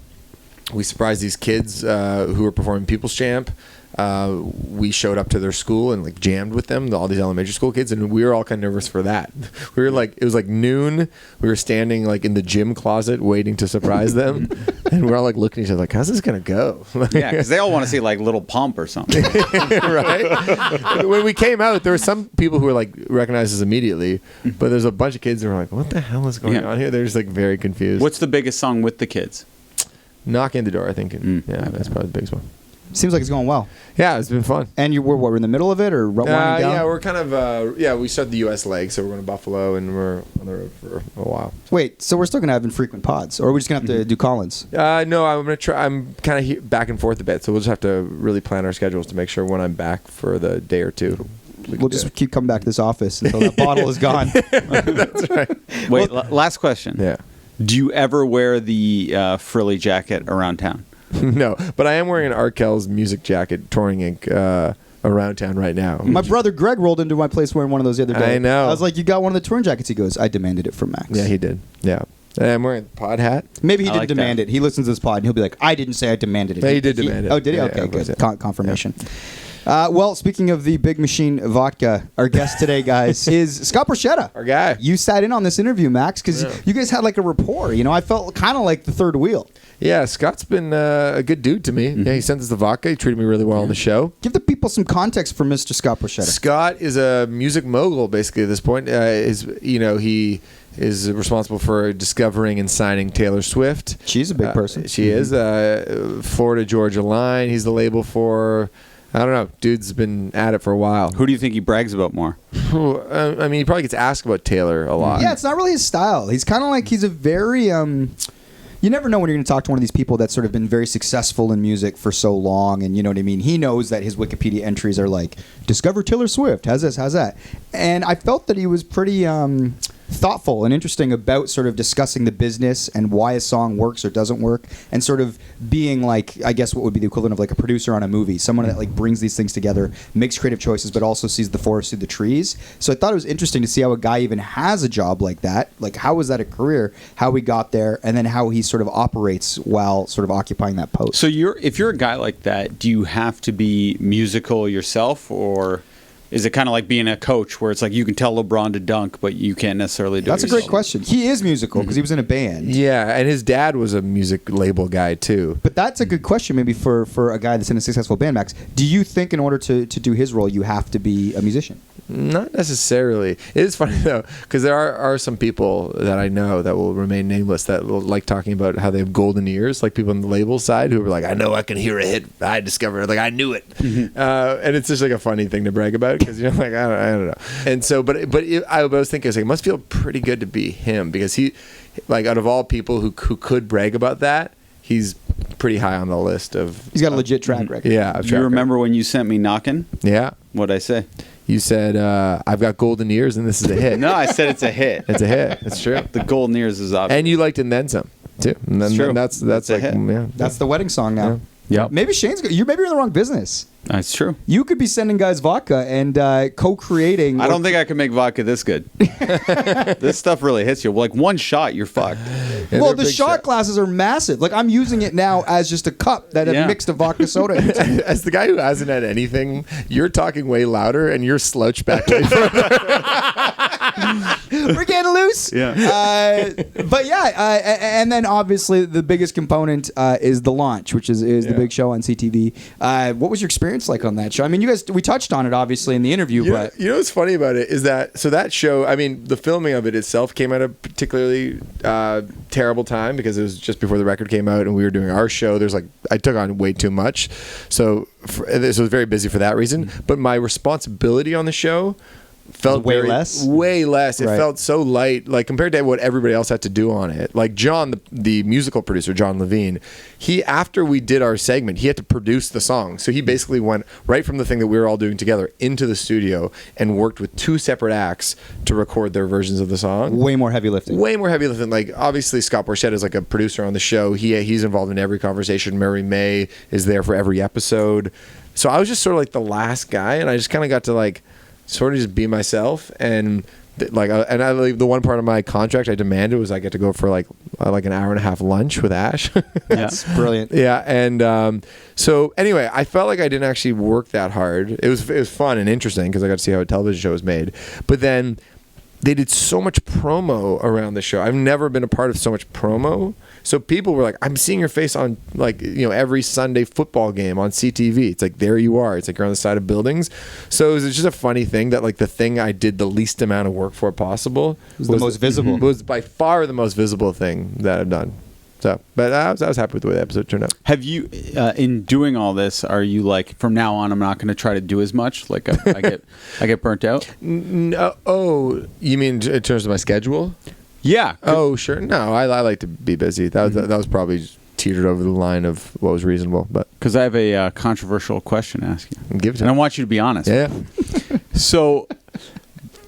we surprised these kids who were performing People's Champ. We showed up to their school and like jammed with them, all these elementary school kids, and we were all kind of nervous for that. We were like, it was like noon. We were standing like in the gym closet waiting to surprise them, and we're all like looking at each other like, how's this gonna go? Yeah, because they all want to see like Little Pump or something. Right? When we came out, there were some people who were like recognized us immediately, but there's a bunch of kids who were like, what the hell is going on here? They're just like very confused. What's the biggest song with the kids? Knock in the Door, I think. Yeah, that's probably the biggest one. Seems like it's going well. Yeah, it's been fun. And we're in the middle of it, or winding down? Yeah, we're kind of we started the U.S. leg, so we're going to Buffalo, and we're on the road for a while. Wait, so we're still gonna have infrequent pods, or are we just gonna have to do Collins? No, I'm gonna try. I'm kind of back and forth a bit, so we'll just have to really plan our schedules to make sure when I'm back for the day or two. We'll just keep coming back to this office until that bottle is gone. That's right. Wait, last question. Yeah. Do you ever wear the frilly jacket around town? No, but I am wearing an Arkells music jacket, Touring Ink, around town right now. My brother Greg rolled into my place wearing one of those the other day. I know. I was like, "You got one of the touring jackets?" He goes, "I demanded it from Max." Yeah, he did. Yeah. And I'm wearing a pod hat. Maybe he I didn't like demand that. it. He listens to this pod and he'll be like, "I didn't say I demanded it." Yeah, he did demand it. Oh, did he? Yeah, Okay, yeah, good. yeah. Confirmation. Well, speaking of the Big Machine Vodka, our guest today, guys, is Scott Borchetta. Our guy. You sat in on this interview, Max, because you guys had like a rapport. You know, I felt kind of like the third wheel. Yeah, Scott's been a good dude to me. Yeah, he sent us the vodka. He treated me really well on the show. Give the people some context for Mr. Scott Borchetta. Scott is a music mogul, basically, at this point. He is responsible for discovering and signing Taylor Swift. She's a big person. She is. Florida Georgia Line. He's the label for... I don't know. Dude's been at it for a while. Who do you think he brags about more? I mean, he probably gets asked about Taylor a lot. Yeah, it's not really his style. He's kind of like, he's a very... you never know when you're going to talk to one of these people that's sort of been very successful in music for so long, and you know what I mean? He knows that his Wikipedia entries are like, discover Taylor Swift, how's this, how's that? And I felt that he was pretty thoughtful and interesting about sort of discussing the business and why a song works or doesn't work, and sort of being like, I guess what would be the equivalent of like a producer on a movie, someone that like brings these things together, makes creative choices, but also sees the forest through the trees. So I thought it was interesting to see how a guy even has a job like that. Like, how was that a career? How he got there, and then how he sort of operates while sort of occupying that post. So if you're a guy like that, do you have to be musical yourself, or Is it kind of like being a coach where it's like you can tell LeBron to dunk, but you can't necessarily do it That's a great yourself? question. He is musical because he was in a band. Yeah, and his dad was a music label guy too. But that's a good question maybe for a guy that's in a successful band, Max. Do you think in order to do his role, you have to be a musician? Not necessarily. It is funny though, because there are some people that I know that will remain nameless that will like talking about how they have golden ears, like people on the label side who are like, I know I can hear a hit. I discovered it. Like I knew it. And it's just like a funny thing to brag about because you're like, I don't know. And so, I was thinking, it must feel pretty good to be him because he, like out of all people who could brag about that, he's pretty high on the list of. He's got a legit track record. Yeah. Do you remember when you sent me knocking? Yeah. What'd I say? You said, I've got golden ears and this is a hit. No, I said it's a hit. It's a hit. It's true. The golden ears is obvious. And you liked it and then some, too. And then, It's true. That's It's a like, hit. yeah. That's the wedding song now. Yep. Maybe you're in the wrong business. That's true. You could be sending guys vodka and co-creating. I don't think I can make vodka this good. This stuff really hits you. Like one shot, you're fucked. Yeah, Well, they're the big shot glasses are massive. Like I'm using it now as just a cup that Yeah. I've mixed a vodka soda into. As the guy who hasn't had anything, you're talking way louder and you're slouched back way further. We're getting loose. Yeah. But yeah, and then obviously the biggest component is the launch, which is the big show on CTV. What was your experience like on that show? I mean, we touched on it obviously in the interview, but You know what's funny about it is that show, I mean, the filming of it itself came at a particularly terrible time because it was just before the record came out and we were doing our show. I took on way too much. So this was very busy for that reason. But my responsibility on the show felt Way less? Way less. It Right. felt so light, like compared to what everybody else had to do on it. Like John, the musical producer, John Levine, after we did our segment, he had to produce the song. So he basically went right from the thing that we were all doing together into the studio and worked with two separate acts to record their versions of the song. way more heavy lifting. Way more heavy lifting. Like obviously Scott Borchetta is like a producer on the show. He's involved in every conversation. Mary May is there for every episode. So I was just sort of like the last guy, and I just kind of got to like sort of just be myself. And the one part of my contract I demanded was I get to go for like an hour and a half lunch with Ash. That's brilliant. Yeah, and so anyway, I felt like I didn't actually work that hard. It was fun and interesting because I got to see how a television show was made. But then they did so much promo around the show. I've never been a part of so much promo. So people were like, I'm seeing your face on every Sunday football game on CTV. It's like, there you are. It's like you're on the side of buildings. So it was just a funny thing that like the thing I did the least amount of work for possible was the most visible. Was by far the most visible thing that I've done. So, but I was happy with the way the episode turned out. Have you, in doing all this, are you like, from now on, I'm not going to try to do as much? Like I get burnt out? No, oh, you mean in terms of my schedule? Yeah. Oh, sure. No, I like to be busy. That was probably teetered over the line of what was reasonable. But Because I have a controversial question to ask you. give it to And I me. want you to be honest. Yeah. So,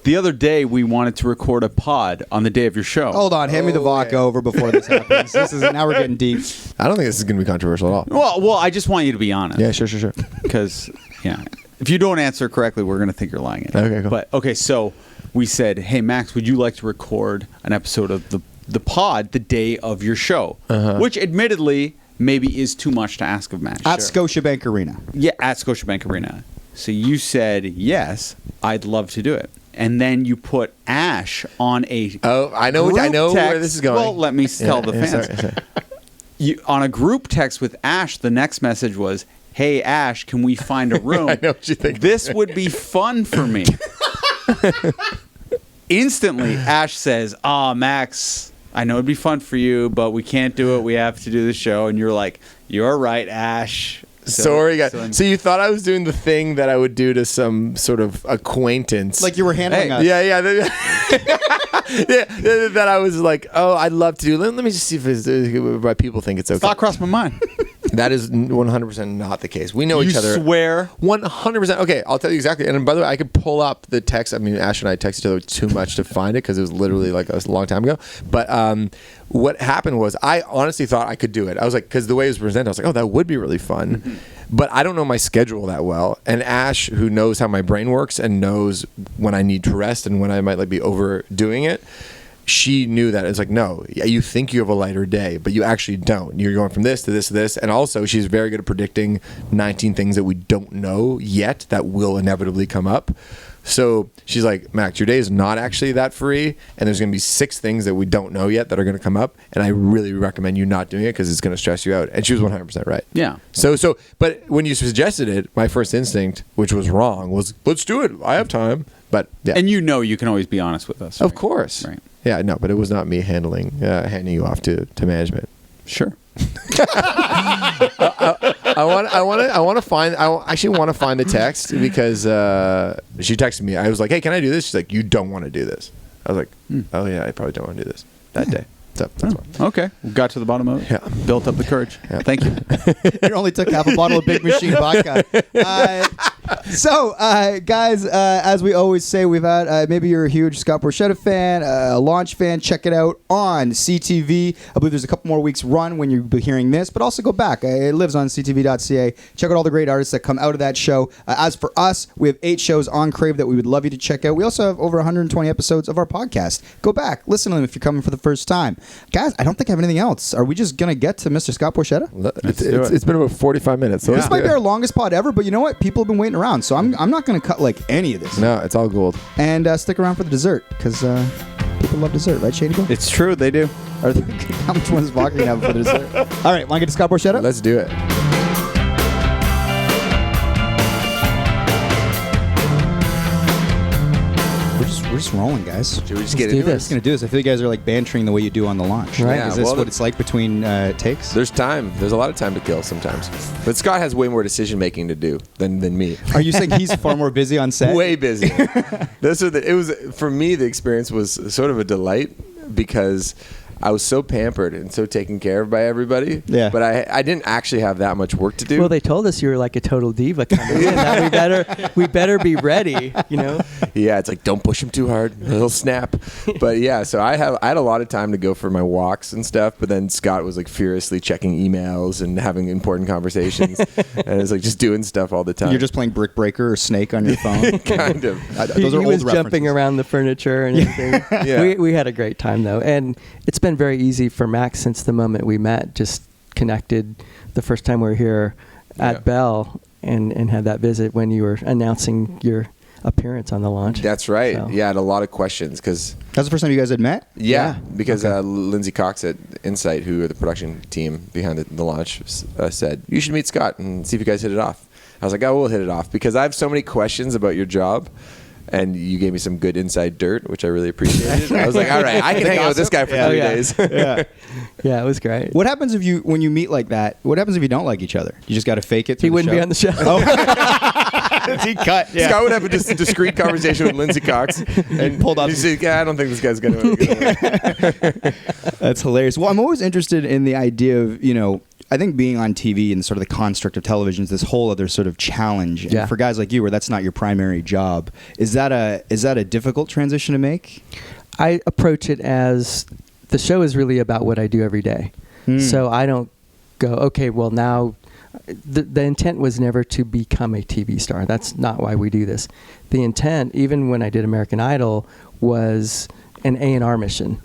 the other day, we wanted to record a pod on the day of your show. Hold on, hand me the vodka over before this happens. Now we're getting deep. I don't think this is going to be controversial at all. Well, I just want you to be honest. Yeah, sure. Because, if you don't answer correctly, we're going to think you're lying. Okay, cool. But, okay, so we said, hey, Max, would you like to record an episode of the pod the day of your show? Which, admittedly, maybe is too much to ask of Max. At Scotiabank Arena. Yeah, at Scotiabank Arena. So you said, yes, I'd love to do it. And then you put Ash on a Oh, I know group where text. this is going. Well, let me tell the fans. Sorry. On a group text with Ash, the next message was, hey, Ash, can we find a room? I know what you think. This would be fun for me. Instantly, Ash says, Max, I know it'd be fun for you, but we can't do it. We have to do the show. And you're like, you're right, Ash. Sorry, guys. So you thought I was doing the thing that I would do to some sort of acquaintance. Like you were handling us. Yeah. That I was like, oh, I'd love to do. Let me just see if my people think it's okay. Thought crossed my mind. That is 100% not the case. We know You each other. swear? 100%. Okay, I'll tell you exactly. And by the way, I could pull up the text. I mean, Ash and I texted each other too much to find it because it was literally like a long time ago. But what happened was I honestly thought I could do it. I was like, because the way it was presented, I was like, oh, that would be really fun. Mm-hmm. But I don't know my schedule that well. And Ash, who knows how my brain works and knows when I need to rest and when I might like be overdoing it, she knew that. It's like, no, you think you have a lighter day, but you actually don't. You're going from this to this to this. And also, she's very good at predicting 19 things that we don't know yet that will inevitably come up. So she's like, Max, your day is not actually that free, and there's going to be 6 things that we don't know yet that are going to come up, and I really recommend you not doing it because it's going to stress you out. And she was 100% right. Yeah. So, but when you suggested it, my first instinct, which was wrong, was let's do it. I have time. But yeah. And you can always be honest with us. Of right? course. Right. Yeah, no, but it was not me handing you off to management. Sure. I actually want to find the text because she texted me. I was like, hey, can I do this? She's like, you don't want to do this. I was like, oh yeah, I probably don't want to do this that day. So that's why. Okay. We got to the bottom of it. Yeah. Built up the courage. Yeah. Thank you. It only took half a bottle of Big Machine vodka. Guys, as we always say, we've had maybe you're a huge Scott Borchetta fan, a Launch fan. Check it out on CTV. I believe there's a couple more weeks run when you'll be hearing this, but also go back. It lives on CTV.ca. Check out all the great artists that come out of that show. As for us, we have 8 shows on Crave that we would love you to check out. We also have over 120 episodes of our podcast. Go back, listen to them if you're coming for the first time. Guys, I don't think I have anything else. Are we just going to get to Mr. Scott Borchetta? It's been about 45 minutes. So This might be our longest pod ever, but you know what? People have been waiting around, so I'm not going to cut like any of this. No, it's all gold. And stick around for the dessert, because people love dessert, right, Shady Boy? It's true. They do. How much one's vodka you have for the dessert? All right, want to get to Scott Borchetta? Let's do it. We're just rolling, guys. Should we just get do into this. We're just going to do this. I feel you guys are like bantering the way you do on the launch. Right. Yeah, Is this well, what it's like between takes? There's time. There's a lot of time to kill sometimes. But Scott has way more decision making to do than me. Are you saying he's far more busy on set? Way busy. It was for me. The experience was sort of a delight because I was so pampered and so taken care of by everybody. Yeah. But I didn't actually have that much work to do. Well, they told us you were like a total diva coming in. That we better be ready, you know? Yeah, it's like, don't push him too hard. He'll snap. But yeah, so I had a lot of time to go for my walks and stuff, but then Scott was like furiously checking emails and having important conversations. And it was like just doing stuff all the time. You're just playing Brick Breaker or Snake on your phone? kind of. Those are he old was jumping references. around the furniture and everything. Yeah. We had a great time, though. And it's been very easy for Max since the moment we met, just connected the first time we were here at Bell and had that visit when you were announcing your appearance on the launch. That's right. So. Yeah, I had a lot of questions because... That's the first time you guys had met? Yeah, because Lindsay Cox at Insight, who are the production team behind the launch, said, you should meet Scott and see if you guys hit it off. I was like, oh, we'll hit it off because I have so many questions about your job. And you gave me some good inside dirt, which I really appreciated. I was like, all right, I can hang out with this guy for 3 days. Yeah, it was great. What happens when you meet like that? What happens if you don't like each other? You just got to fake it. He wouldn't be on the show. He cut. Yeah. Scott would have a discreet conversation with Lindsay Cox and pulled up. He'd say, I don't think this guy's going to. That's hilarious. Well, I'm always interested in the idea of, I think being on TV and sort of the construct of television is this whole other sort of challenge. And for guys like you, where that's not your primary job, is that a difficult transition to make? I approach it as the show is really about what I do every day. So I don't go, okay, well now the intent was never to become a TV star. That's not why we do this. The intent, even when I did American Idol, was an A&R mission.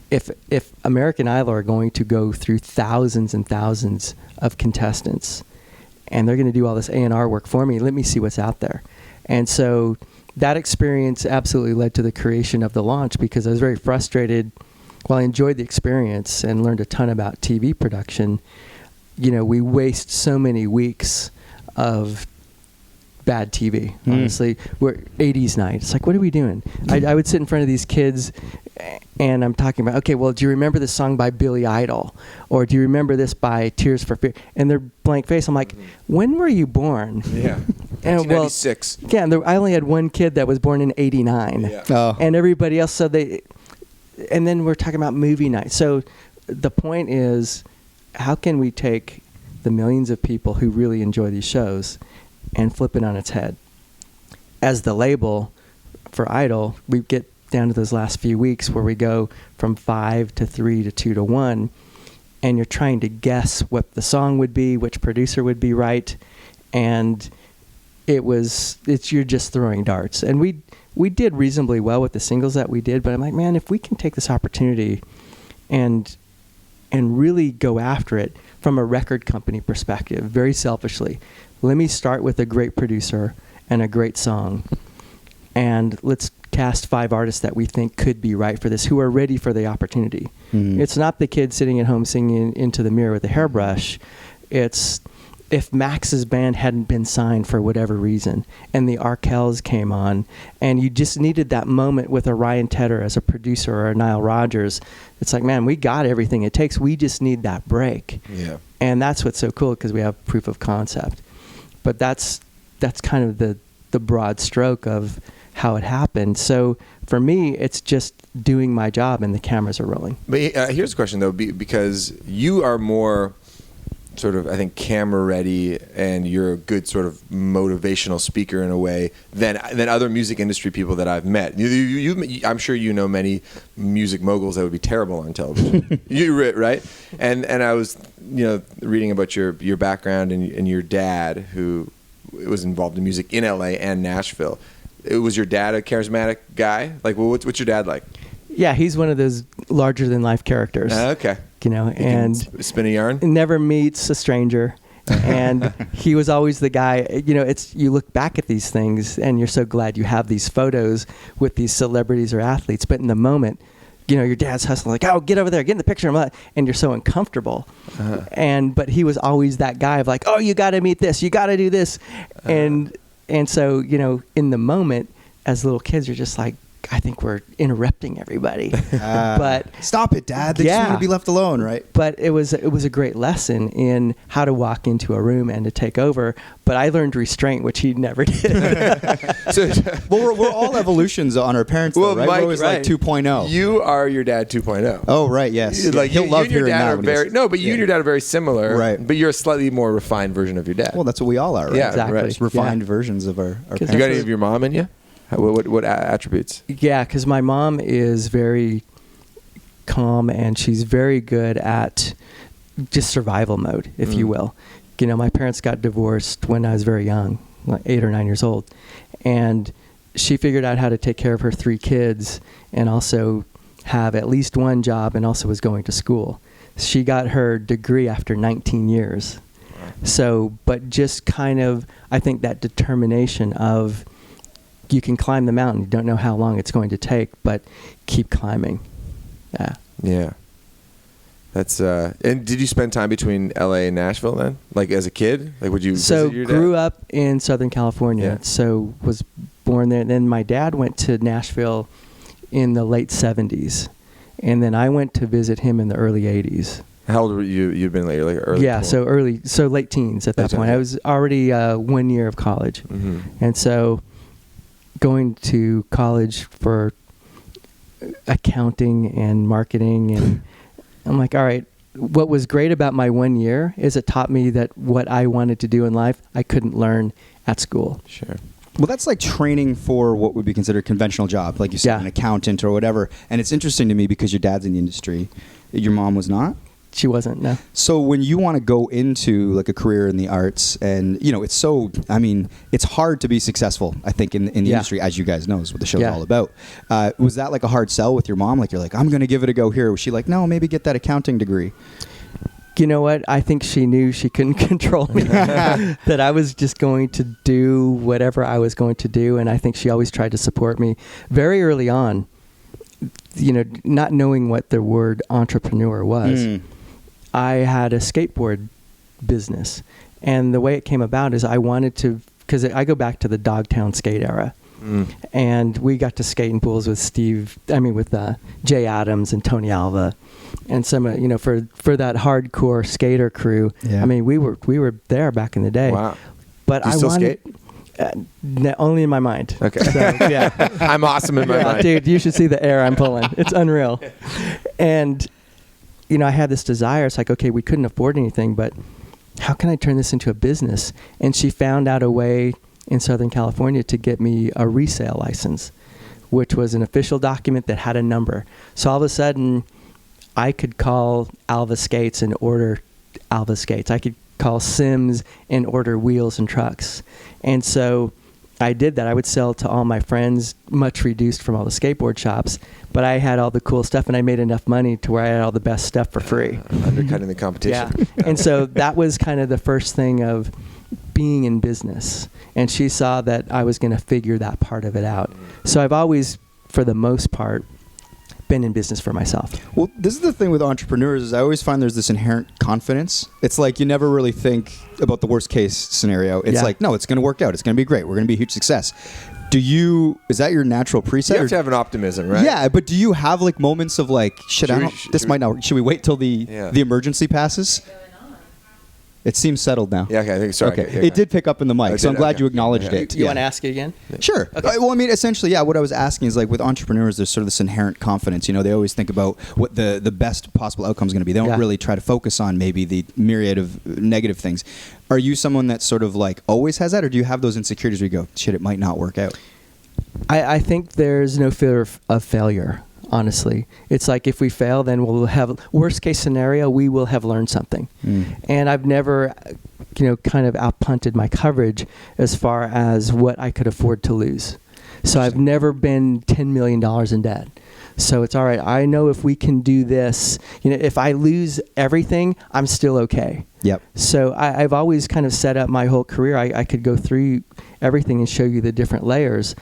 If American Idol are going to go through thousands and thousands of contestants and they're going to do all this A&R work for me, let me see what's out there. And so that experience absolutely led to the creation of the launch because I was very frustrated. While I enjoyed the experience and learned a ton about TV production, we waste so many weeks of bad TV, honestly. We're 80s night. It's like, what are we doing? I would sit in front of these kids and I'm talking about, okay, well, do you remember this song by Billy Idol? Or do you remember this by Tears for Fears? And they're blank face. I'm like, when were you born? Yeah. And 1996. Well, yeah, I only had one kid that was born in 89. Yeah. Oh. And everybody else, and then we're talking about movie night. So the point is, how can we take the millions of people who really enjoy these shows and flip it on its head? As the label for Idol, we get down to those last few weeks where we go from 5 to 3 to 2 to 1, and you're trying to guess what the song would be, which producer would be right, and you're just throwing darts. And we we did reasonably well with the singles that we did, but I'm like, man, if we can take this opportunity and really go after it from a record company perspective, very selfishly, let me start with a great producer and a great song, and let's cast 5 artists that we think could be right for this, who are ready for the opportunity. It's not the kid sitting at home singing into the mirror with a hairbrush. It's if Max's band hadn't been signed for whatever reason and the Arkells came on and you just needed that moment with a Ryan Tedder as a producer or a Nile Rodgers, it's like, man, we got everything it takes. We just need that break. Yeah. And that's what's so cool, because we have proof of concept. But that's kind of the broad stroke of how it happened. So for me, it's just doing my job and the cameras are rolling. But here's a question, though, because you are more sort of, I think, camera ready, and you're a good sort of motivational speaker in a way than other music industry people that I've met. I'm sure you know many music moguls that would be terrible on television. Right? And I was reading about your background and your dad, who was involved in music in LA and Nashville. Was your dad a charismatic guy? Like, well, what's your dad like? Yeah, he's one of those larger than life characters. Okay. And spin a yarn. Never meets a stranger. And he was always the guy. You look back at these things and you're so glad you have these photos with these celebrities or athletes. But in the moment, your dad's hustling like, oh, get over there, get in the picture, and you're so uncomfortable. But he was always that guy of like, oh, you got to meet this, you got to do this, and so in the moment, as little kids, you're just like, I think we're interrupting everybody. But stop it, Dad. They just want to be left alone, right? But it was a great lesson in how to walk into a room and to take over. But I learned restraint, which he never did. Well, we're all evolutions on our parents, though, right? Mike, we're always like 2.0. You are your dad 2.0. Oh, right, yes. Like he'll love you and your hearing dad that. are very you and your dad are very similar, right? But you're a slightly more refined version of your dad. Well, that's what we all are, right? Yeah, exactly. right. Refined versions of our parents. You got any of your mom in you? What attributes? Yeah, because my mom is very calm and she's very good at just survival mode, if you will. My parents got divorced when I was very young, like 8 or 9 years old. And she figured out how to take care of her 3 kids and also have at least one job, and also was going to school. She got her degree after 19 years. So, but just kind of, I think that determination of, you can climb the mountain. You don't know how long it's going to take, but keep climbing. Yeah. That's and did you spend time between LA and Nashville then? Like as a kid? Like would you visit your dad? Grew up in Southern California. Yeah. So was born there. And then my dad went to Nashville in the late 70s. And then I went to visit him in the early 80s. How old were you? You'd been like early? Yeah, so late teens at that point. I was already 1 year of college. Mm-hmm. And so going to college for accounting and marketing, and I'm like, all right, what was great about my 1 year is it taught me that what I wanted to do in life, I couldn't learn at school. Sure. Well, that's like training for what would be considered a conventional job, like you said, an accountant or whatever. And it's interesting to me because your dad's in the industry. Your mom was not? She wasn't, no. So when you want to go into like a career in the arts, and it's hard to be successful, I think, in the industry, as you guys know, is what the show's all about. Was that like a hard sell with your mom? Like you're like, I'm going to give it a go here. Was she like, no, maybe get that accounting degree? You know what? I think she knew she couldn't control me, that I was just going to do whatever I was going to do. And I think she always tried to support me very early on, not knowing what the word entrepreneur was. I had a skateboard business, and the way it came about is I wanted to, because I go back to the Dogtown skate era, and we got to skate in pools with Jay Adams and Tony Alva, and some for that hardcore skater crew. Yeah. I mean, we were there back in the day. Wow. But Do you still skate? Only in my mind. Okay. So, yeah. I'm awesome in my mind. Dude, you should see the air I'm pulling. It's unreal. And I had this desire. It's like, okay, we couldn't afford anything, but how can I turn this into a business? And she found out a way in Southern California to get me a resale license, which was an official document that had a number. So all of a sudden, I could call Alva Skates and order Alva Skates. I could call Sims and order wheels and trucks. And so I did that. I would sell to all my friends, much reduced from all the skateboard shops, but I had all the cool stuff, and I made enough money to where I had all the best stuff for free. Undercutting the competition. Yeah. And so that was kind of the first thing of being in business. And she saw that I was going to figure that part of it out. So I've always, for the most part, been in business for myself. Well, this is the thing with entrepreneurs is I always find there's this inherent confidence. It's like you never really think about the worst case scenario. It's like, no, it's going to work out. It's going to be great. We're going to be a huge success. Is that your natural preset? You have to have an optimism, right? Yeah, but do you have like moments of like, shit, might not work. Should we wait till the emergency passes? It seems settled now. Yeah, okay, I think sorry. Okay. It did pick up in the mic, so I'm glad you acknowledged it. You want to ask it again? Sure. Okay. Well, I mean, essentially, yeah, what I was asking is like with entrepreneurs, there's sort of this inherent confidence. You know, they always think about what the best possible outcome is going to be. They don't really try to focus on maybe the myriad of negative things. Are you someone that sort of like always has that, or do you have those insecurities where you go, shit, it might not work out? I think there's no fear of failure. Honestly, it's like if we fail, then we'll have worst case scenario. We will have learned something, and I've never, kind of outpunted my coverage as far as what I could afford to lose. So I've never been $10 million in debt. So it's all right. I know if we can do this, if I lose everything, I'm still okay. Yep. So I've always kind of set up my whole career. I could go through everything and show you the different layers.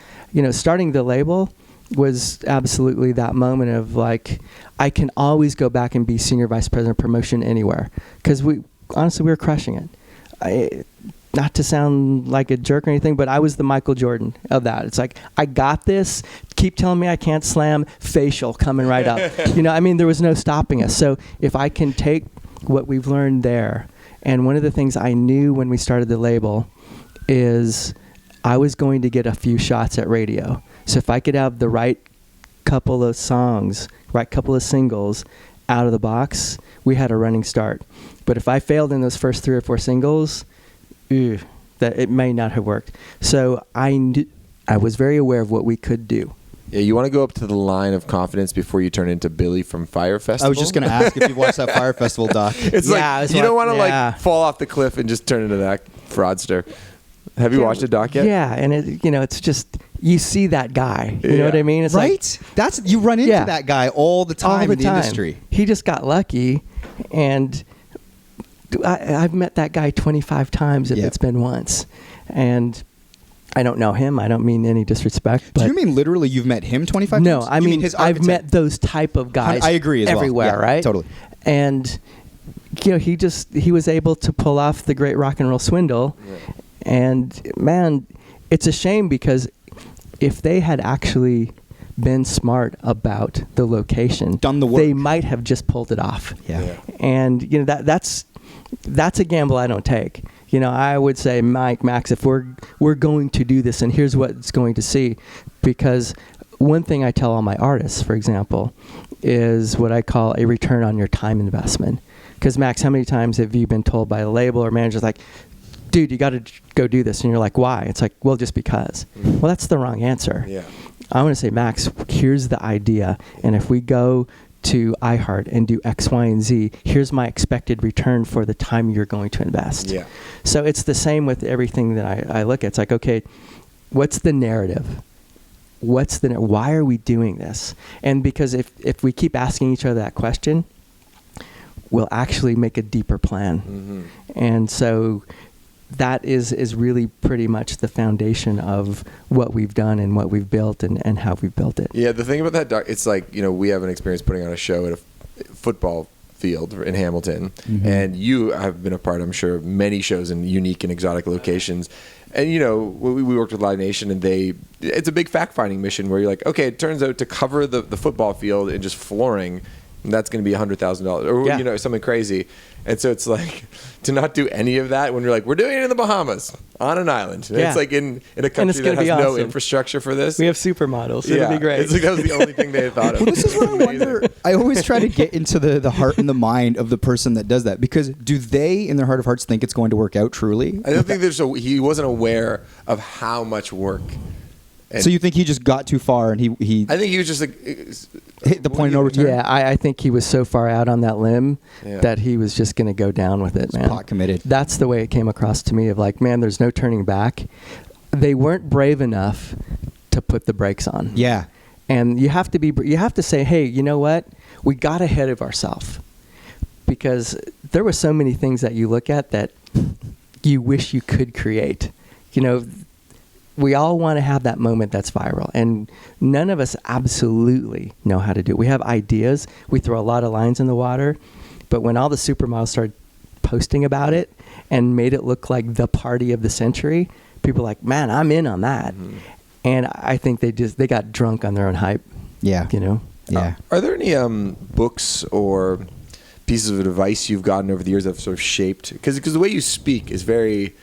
Starting the label was absolutely that moment of like, I can always go back and be senior vice president of promotion anywhere. Because we were crushing it. Not to sound like a jerk or anything, but I was the Michael Jordan of that. It's like, I got this. Keep telling me I can't slam, facial coming right up. There was no stopping us. So if I can take what we've learned there, and one of the things I knew when we started the label is I was going to get a few shots at radio. So if I could have the right couple of songs, right couple of singles out of the box, we had a running start. But if I failed in those first 3 or 4 singles, that it may not have worked. So I was very aware of what we could do. Yeah, you want to go up to the line of confidence before you turn into Billy from Fire Festival? I was just going to ask if you watched that Fire Festival doc. It's you don't want to like fall off the cliff and just turn into that fraudster. Have you watched the doc yet? Yeah, and it's just, you see that guy. You know what I mean? It's right? You run into that guy all the time in the industry. He just got lucky, and I've met that guy 25 times if it's been once. And I don't know him. I don't mean any disrespect. But do you mean literally you've met him 25 times? No, I mean his I've met those type of guys. I agree as everywhere, well. Yeah, right? Totally. And he was able to pull off the great rock and roll swindle. Yeah. And man, it's a shame because if they had actually been smart about the location, done the work, they might have just pulled it off. Yeah. And that's a gamble I don't take. I would say, Max, if we're going to do this, and here's what it's going to see, because one thing I tell all my artists, for example, is what I call a return on your time investment. Because Max, how many times have you been told by a label or manager like, dude, you got to go do this, and you're like, why? It's like, well, just because. Well, that's the wrong answer. Yeah. I want to say, Max, here's the idea, and if we go to iHeart and do X, Y, and Z, here's my expected return for the time you're going to invest. Yeah. So it's the same with everything that I look at. It's like, okay, what's the narrative? Why are we doing this? And because if we keep asking each other that question, we'll actually make a deeper plan. Mm-hmm. And so that is really pretty much the foundation of what we've done and what we've built and how we've built it. Yeah, the thing about that doc, it's like, we have an experience putting on a show at a football field in Hamilton, and you have been a part, I'm sure, of many shows in unique and exotic locations. And, we worked with Live Nation, and it's a big fact-finding mission where you're like, okay, it turns out to cover the football field and just flooring, that's going to be $100,000 or something crazy. And so it's like to not do any of that when you're like, we're doing it in the Bahamas on an island. Yeah. It's like in a country that has no infrastructure for this. We have supermodels. It'll be great. It's like that was the only thing they had thought of. Well, this is what I wonder. I always try to get into the heart and the mind of the person that does that, because do they, in their heart of hearts, think it's going to work out truly? I don't think he wasn't aware of how much work. So you think he just got too far and he I think he was just like hit the point of no return? Yeah, I think he was so far out on that limb that he was just going to go down with it, man. Pot committed. That's the way it came across to me of like, man, there's no turning back. they weren't brave enough to put the brakes on. Yeah. And you have to say, hey, you know what? We got ahead of ourselves, because there were so many things that you look at that you wish you could create. You know, we all want to have that moment that's viral, and none of us absolutely know how to do it. We have ideas. We throw a lot of lines in the water, but when all the supermodels started posting about it and made it look like the party of the century, people were like, man, I'm in on that. Mm-hmm. And I think they got drunk on their own hype. Yeah. You know? Yeah. Are there any books or pieces of advice you've gotten over the years that have sort of shaped? Because the way you speak is very,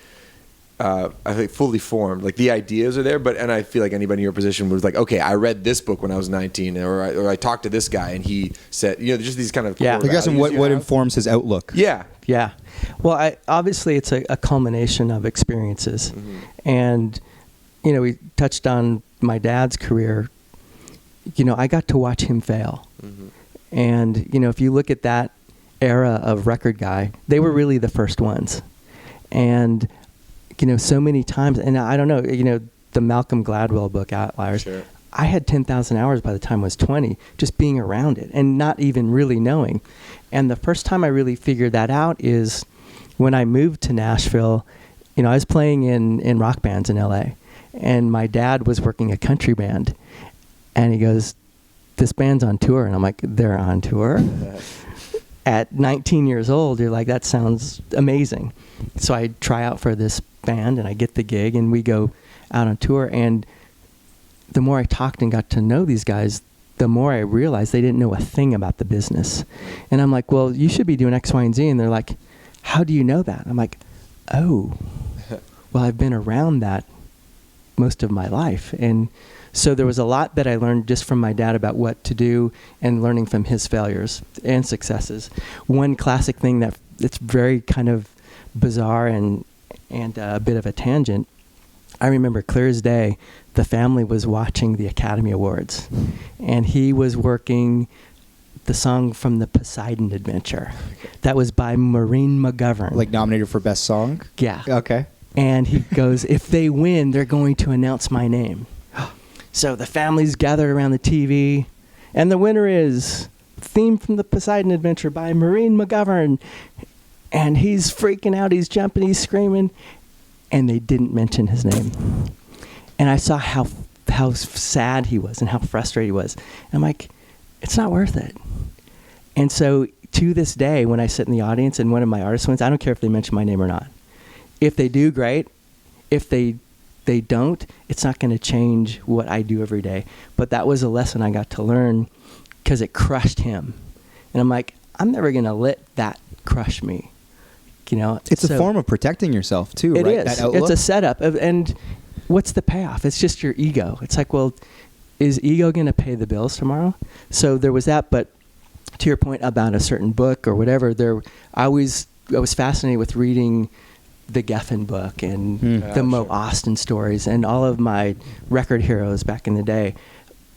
I think, fully formed. Like, the ideas are there, and I feel like anybody in your position was like, okay, I read this book when I was 19, or I talked to this guy and he said, you know, just these kind of I guess what informs his outlook. Yeah. Yeah. Well, obviously it's a culmination of experiences. Mm-hmm. And, you know, we touched on my dad's career. You know, I got to watch him fail. Mm-hmm. And, you know, if you look at that era of record guy, they were really the first ones. And, you know, so many times, and I don't know, you know, the Malcolm Gladwell book, Outliers, sure. I had 10,000 hours by the time I was 20, just being around it and not even really knowing. And the first time I really figured that out is when I moved to Nashville. You know, I was playing in rock bands in LA, and my dad was working a country band, and he goes, this band's on tour. And I'm like, they're on tour? At 19 years old, you're like, that sounds amazing. So I try out for this band, and I get the gig, and we go out on tour. And the more I talked and got to know these guys, the more I realized they didn't know a thing about the business. And I'm like, well, you should be doing X, Y, and Z. And they're like, how do you know that? I'm like, oh, well, I've been around that most of my life. And so there was a lot that I learned just from my dad about what to do, and learning from his failures and successes. One classic thing that's very kind of bizarre and a bit of a tangent, I remember clear as day, the family was watching the Academy Awards, and he was working the song from the Poseidon Adventure. That was by Maureen McGovern. Like nominated for Best Song? Yeah. Okay. And he goes, if they win, they're going to announce my name. So the family's gathered around the TV, and the winner is Theme from the Poseidon Adventure by Maureen McGovern. And he's freaking out, he's jumping, he's screaming, and they didn't mention his name. And I saw how sad he was and how frustrated he was. And I'm like, it's not worth it. And so to this day, when I sit in the audience and one of my artists wins, I don't care if they mention my name or not. If they do, great. If they don't, it's not going to change what I do every day. But that was a lesson I got to learn, because it crushed him. And I'm like, I'm never going to let that crush me. You know, it's a form of protecting yourself too, it right? Is. That outlook? It's a setup. And what's the payoff? It's just your ego. It's like, well, is ego going to pay the bills tomorrow? So there was that. But to your point about a certain book or whatever, I was fascinated with reading the Geffen book and the Mo Austin stories and all of my record heroes back in the day.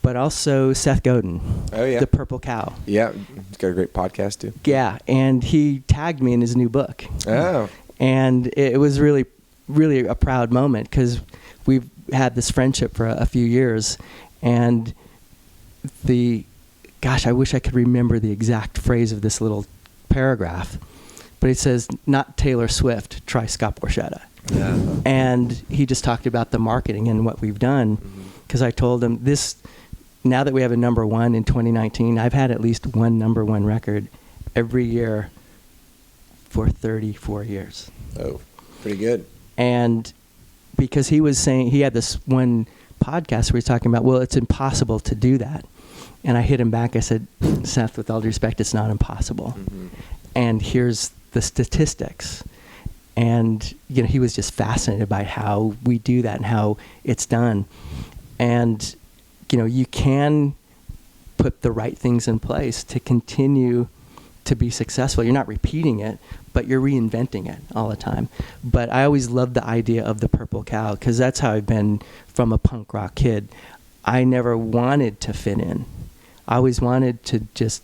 But also Seth Godin. Oh, yeah. The Purple Cow. Yeah. He's got a great podcast, too. Yeah. And he tagged me in his new book. Oh. And it was really, really a proud moment, because we've had this friendship for a few years. And I wish I could remember the exact phrase of this little paragraph. But it says, not Taylor Swift, try Scott Borchetta. Yeah. And he just talked about the marketing and what we've done. Because I told him now that we have a number one in 2019, I've had at least one number one record every year for 34 years. Oh, pretty good. And because he was saying, he had this one podcast where he's talking about, well, it's impossible to do that. And I hit him back. I said, Seth, with all due respect, it's not impossible. Mm-hmm. And here's the statistics. And, you know, he was just fascinated by how we do that and how it's done. And, you know, you can put the right things in place to continue to be successful. You're not repeating it, but you're reinventing it all the time. But I always loved the idea of the Purple Cow, because that's how I've been from a punk rock kid. I never wanted to fit in. I always wanted to just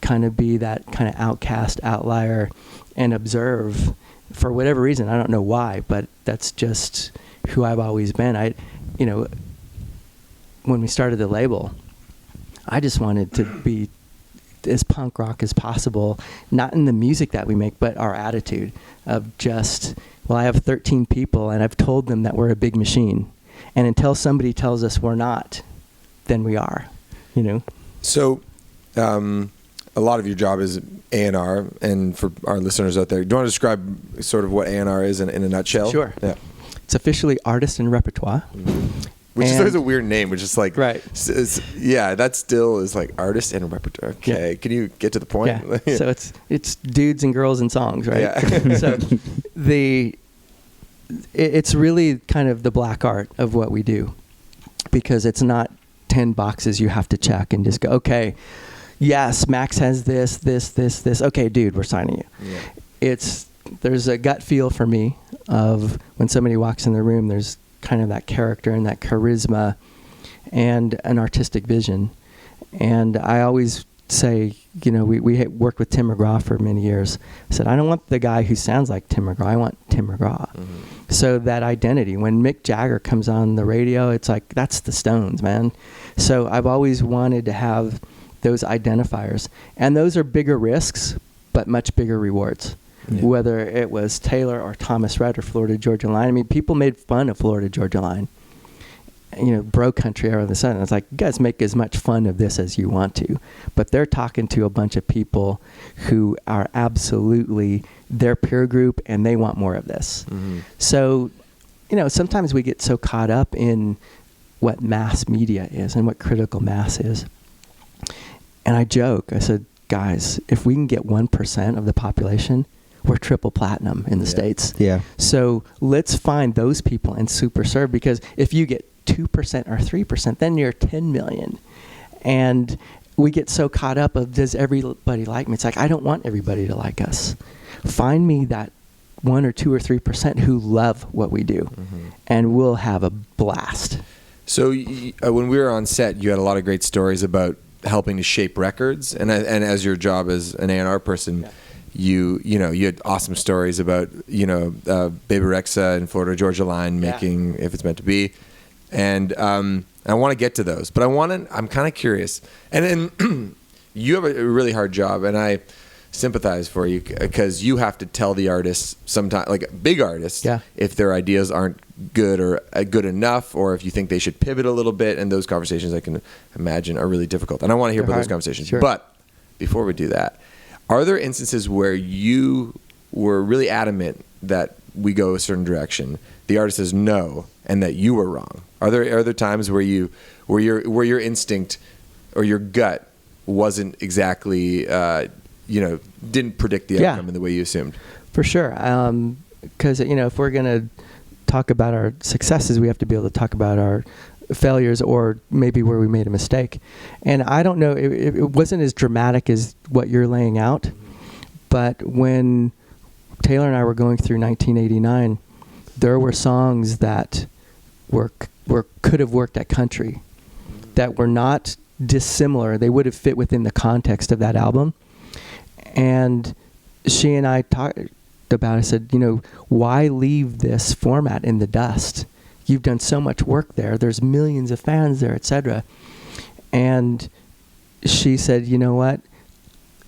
kind of be that kind of outcast, outlier, and observe for whatever reason. I don't know why, but that's just who I've always been. When we started the label, I just wanted to be as punk rock as possible, not in the music that we make, but our attitude of just, well, I have 13 people and I've told them that we're a big machine. And until somebody tells us we're not, then we are, So, a lot of your job is A&R, and for our listeners out there, do you want to describe sort of what A&R is in a nutshell? Sure. Yeah. It's officially artist and repertoire. Which is always a weird name, which is like, right. That still is like artist and repertoire. Okay, Can you get to the point? Yeah. So it's dudes and girls and songs, right? Yeah. So it's really kind of the black art of what we do, because it's not 10 boxes you have to check and just go, okay, yes, Max has this. Okay, dude, we're signing you. Yeah. There's a gut feel for me of when somebody walks in the room, there's kind of that character and that charisma and an artistic vision. And I always say, we worked with Tim McGraw for many years. I said, I don't want the guy who sounds like Tim McGraw. I want Tim McGraw. Mm-hmm. So that identity, when Mick Jagger comes on the radio, it's like, that's the Stones, man. So I've always wanted to have those identifiers. And those are bigger risks, but much bigger rewards. Yeah. Whether it was Taylor or Thomas Rhett or Florida Georgia Line. I mean, people made fun of Florida Georgia Line. Bro country era of the sun. It's like, you guys make as much fun of this as you want to. But they're talking to a bunch of people who are absolutely their peer group, and they want more of this. Mm-hmm. So, sometimes we get so caught up in what mass media is and what critical mass is. And I joke, I said, guys, if we can get 1% of the population, we're triple platinum in the States. Yeah. So let's find those people and super serve, because if you get 2% or 3%, then you're 10 million. And we get so caught up of, does everybody like me? It's like, I don't want everybody to like us. Find me that 1 or 2 or 3% who love what we do, and we'll have a blast. So when we were on set, you had a lot of great stories about helping to shape records, and as your job as an A&R person, you had awesome stories about Baby Rexha and Florida Georgia Line making If It's Meant to Be, and I want to get to those, but I'm kind of curious, and then you have a really hard job, and I sympathize for you, because you have to tell the artists sometimes, like big artists, if their ideas aren't good or good enough, or if you think they should pivot a little bit, and those conversations, I can imagine, are really difficult, and I want to hear about those conversations. Sure. But before we do that, are there instances where you were really adamant that we go a certain direction, the artist says no, and that you were wrong? Are there times where your instinct or your gut wasn't exactly didn't predict the outcome in the way you assumed? For sure, because if we're gonna talk about our successes, we have to be able to talk about our failures, or maybe where we made a mistake. And I don't know, it wasn't as dramatic as what you're laying out, but when Taylor and I were going through 1989, there were songs that could have worked at country, that were not dissimilar. They would have fit within the context of that album. And she and I talked about it. I said, why leave this format in the dust? You've done so much work there. There's millions of fans there, etc. And she said, you know what?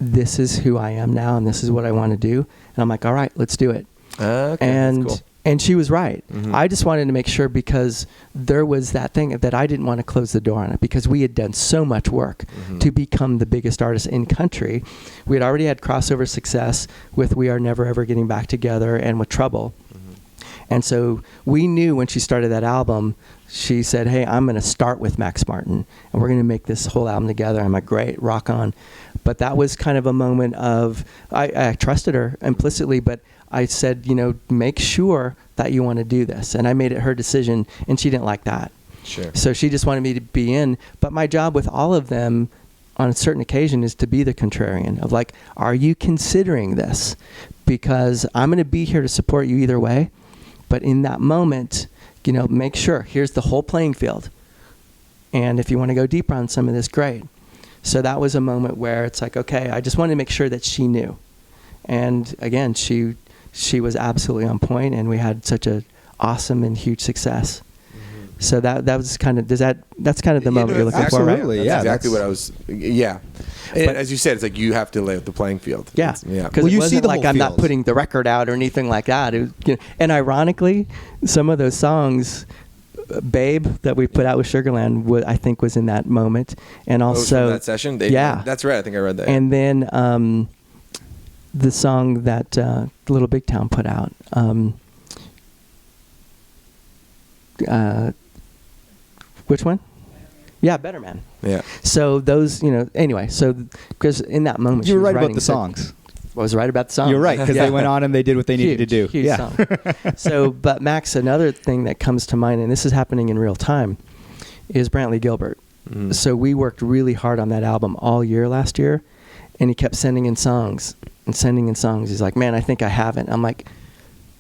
This is who I am now, and this is what I want to do. And I'm like, all right, let's do it. Okay, and that's cool. And she was right. Mm-hmm. I just wanted to make sure, because there was that thing that I didn't want to close the door on it, because we had done so much work to become the biggest artist in country. We had already had crossover success with We Are Never Ever Getting Back Together and with Trouble. And so we knew when she started that album, she said, hey, I'm going to start with Max Martin, and we're going to make this whole album together. I'm like, great, rock on. But that was kind of a moment of, I trusted her implicitly, but I said, make sure that you want to do this. And I made it her decision, and she didn't like that. Sure. So she just wanted me to be in. But my job with all of them on a certain occasion is to be the contrarian of like, are you considering this? Because I'm going to be here to support you either way. But in that moment, make sure, here's the whole playing field. And if you want to go deeper on some of this, great. So that was a moment where it's like, okay, I just wanted to make sure that she knew. And again, she was absolutely on point, and we had such a awesome and huge success. So that was kind of that's kind of the moment you're looking for, right? Absolutely, That's yeah. exactly what I was. Yeah, and But- as you said, it's like you have to lay out the playing field. Yeah, Yeah. Because Well, it you see wasn't the like whole I'm not field. putting the record out or anything like that. It was, and ironically, some of those songs, "Babe" that we put out with Sugarland, I think was in that moment, and Oh, it was also from that session. yeah, that's right. I think I read that. and then the song that Little Big Town put out. Which one? Yeah, Better Man. yeah. So those, anyway, so because in that moment You she were was right about writing the so- songs. I was right about the song. You're right, because they went on and they did what they needed to do. Huge yeah. song. So, but Max, another thing that comes to mind, and this is happening in real time, is Brantley Gilbert. Mm. So we worked really hard on that album all year last year, and he kept sending in songs and sending in songs. He's like, "Man, I think I have it." I'm like,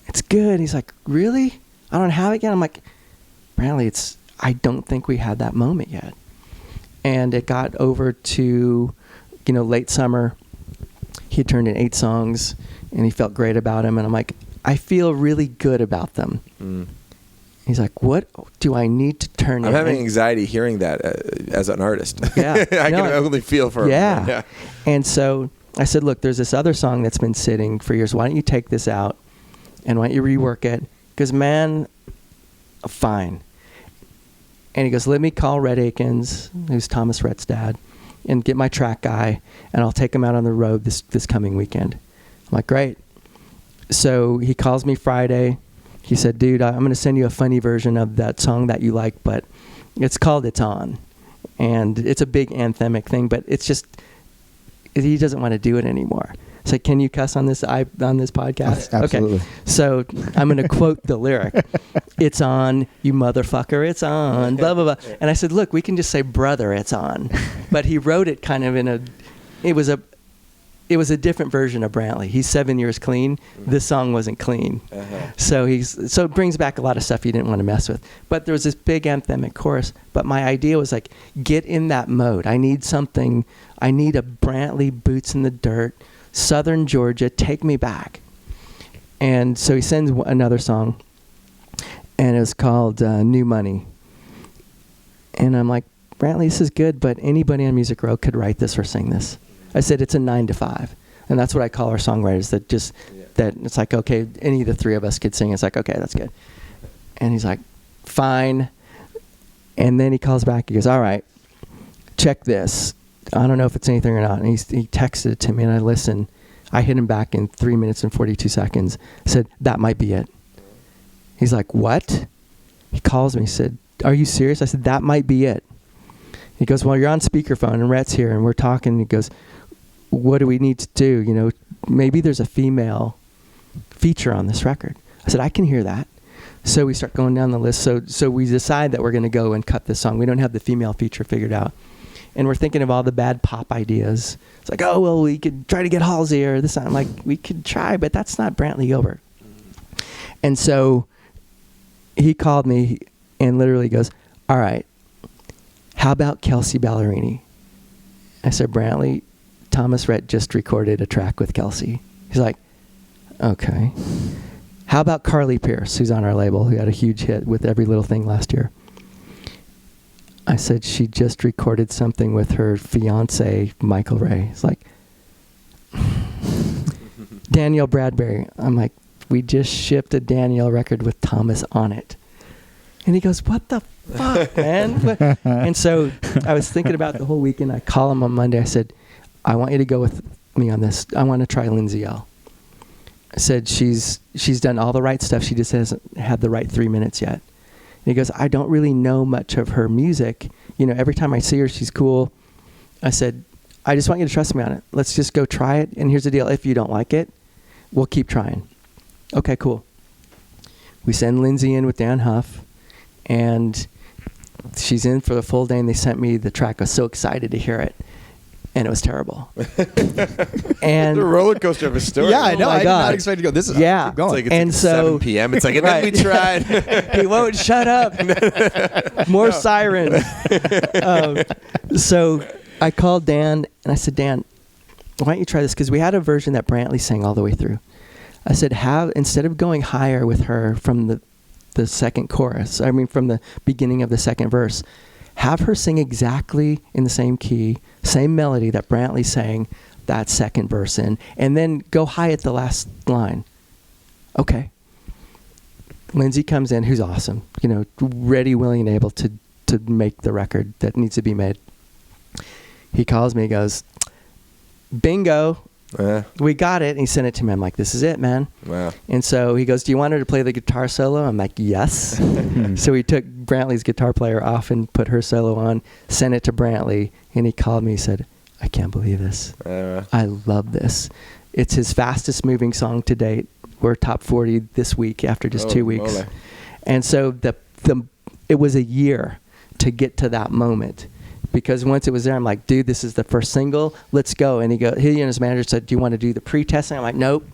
"It's good." He's like, "Really? I don't have it yet." I'm like, "Brantley, I don't think we had that moment yet." And it got over to, late summer. He turned in 8 songs, and he felt great about them. And I'm like, "I feel really good about them." Mm. He's like, "What do I need to turn in?" I'm having And- anxiety hearing that as an artist. Yeah. I No, can only feel for him. Yeah. And so I said, "Look, there's this other song that's been sitting for years. Why don't you take this out and why don't you rework it? Because, man, fine." And he goes, "Let me call Rhett Akins, who's Thomas Rhett's dad, and get my track guy, and I'll take him out on the road this coming weekend." I'm like, "Great." So he calls me Friday. He said, "Dude, I'm going to send you a funny version of that song that you like, but it's called It's On." And it's a big anthemic thing, but it's just, he doesn't want to do it anymore. It's like, "Can you cuss on this podcast?" Absolutely. Okay. So I'm going to quote the lyric. "It's on, you motherfucker, it's on, blah, blah, blah." And I said, "Look, we can just say, brother, it's on." But he wrote it kind of it was a different version of Brantley. He's 7 years clean. This song wasn't clean. Uh-huh. So it brings back a lot of stuff he didn't want to mess with. But there was this big anthemic chorus. But my idea was like, get in that mode. I need a Brantley boots in the dirt, Southern Georgia, take me back. And so he sends another song, and it was called New Money. And I'm like, "Brantley, this is good, but anybody on Music Row could write this or sing this." I said, "It's a 9 to 5. And that's what I call our songwriters, that it's like, okay, any of the 3 of us could sing. It's like, okay, that's good. And he's like, "Fine." And then he calls back. He goes, "All right, check this. I don't know if it's anything or not." And he texted it to me, and I listened. I hit him back in 3 minutes and 42 seconds. I said, "That might be it." He's like, "What?" He calls me. He said, "Are you serious?" I said, "That might be it." He goes, "Well, you're on speakerphone, and Rhett's here, and we're talking." He goes, "What do we need to do? Maybe there's a female feature on this record." I said, "I can hear that." So we start going down the list. So we decide that we're going to go and cut this song. We don't have the female feature figured out. And we're thinking of all the bad pop ideas. It's like, "Oh, well, we could try to get Halsey or this." I'm like, we could try, but that's not Brantley Gilbert. And so he called me and literally goes, "All right, how about Kelsey Ballerini?" I said, "Brantley, Thomas Rhett just recorded a track with Kelsey." He's like, "Okay." "How about Carly Pearce, who's on our label, who had a huge hit with Every Little Thing last year?" I said, "She just recorded something with her fiance, Michael Ray." He's like, "Danielle Bradbury." I'm like, "We just shipped a Danielle record with Thomas on it." And he goes, "What the fuck, man?" And so I was thinking about it the whole weekend. I call him on Monday. I said, "I want you to go with me on this. I want to try Lindsay L." I said, she's done all the right stuff. She just hasn't had the right 3 minutes yet. And he goes, "I don't really know much of her music. Every time I see her, she's cool." I said, "I just want you to trust me on it. Let's just go try it. And here's the deal. If you don't like it, we'll keep trying." Okay, cool. We send Lindsay in with Dan Huff, and she's in for the full day, and they sent me the track. I was so excited to hear it. And it was terrible. And The roller coaster of a story. Yeah, I know. my I did God. not expect to go. This is Yeah. keep going. It's like it's And like so- 7 p.m. It's like, and then we tried. He won't shut up. More sirens. So I called Dan, and I said, "Dan, why don't you try this?" Because we had a version that Brantley sang all the way through. I said, instead of going higher with her from the second chorus. I mean, from the beginning of the second verse. Have her sing exactly in the same key, same melody that Brantley sang that second verse in, and then go high at the last line. Okay. Lindsay comes in, who's awesome, ready, willing, and able to make the record that needs to be made. He calls me, he goes, bingo, we got it. And he sent it to me. I'm like, this is it, man. Wow. And so he goes, do you want her to play the guitar solo? I'm like, yes. So he took Brantley's guitar player off and put her solo on, sent it to Brantley, and he called me, he said, I can't believe this. I love this. It's his fastest moving song to date. We're top 40 this week after just 2 weeks. Mole. And so it was a year to get to that moment, because once it was there, I'm like, dude, this is the first single. Let's go. And he and his manager said, do you want to do the pre-testing? I'm like, nope.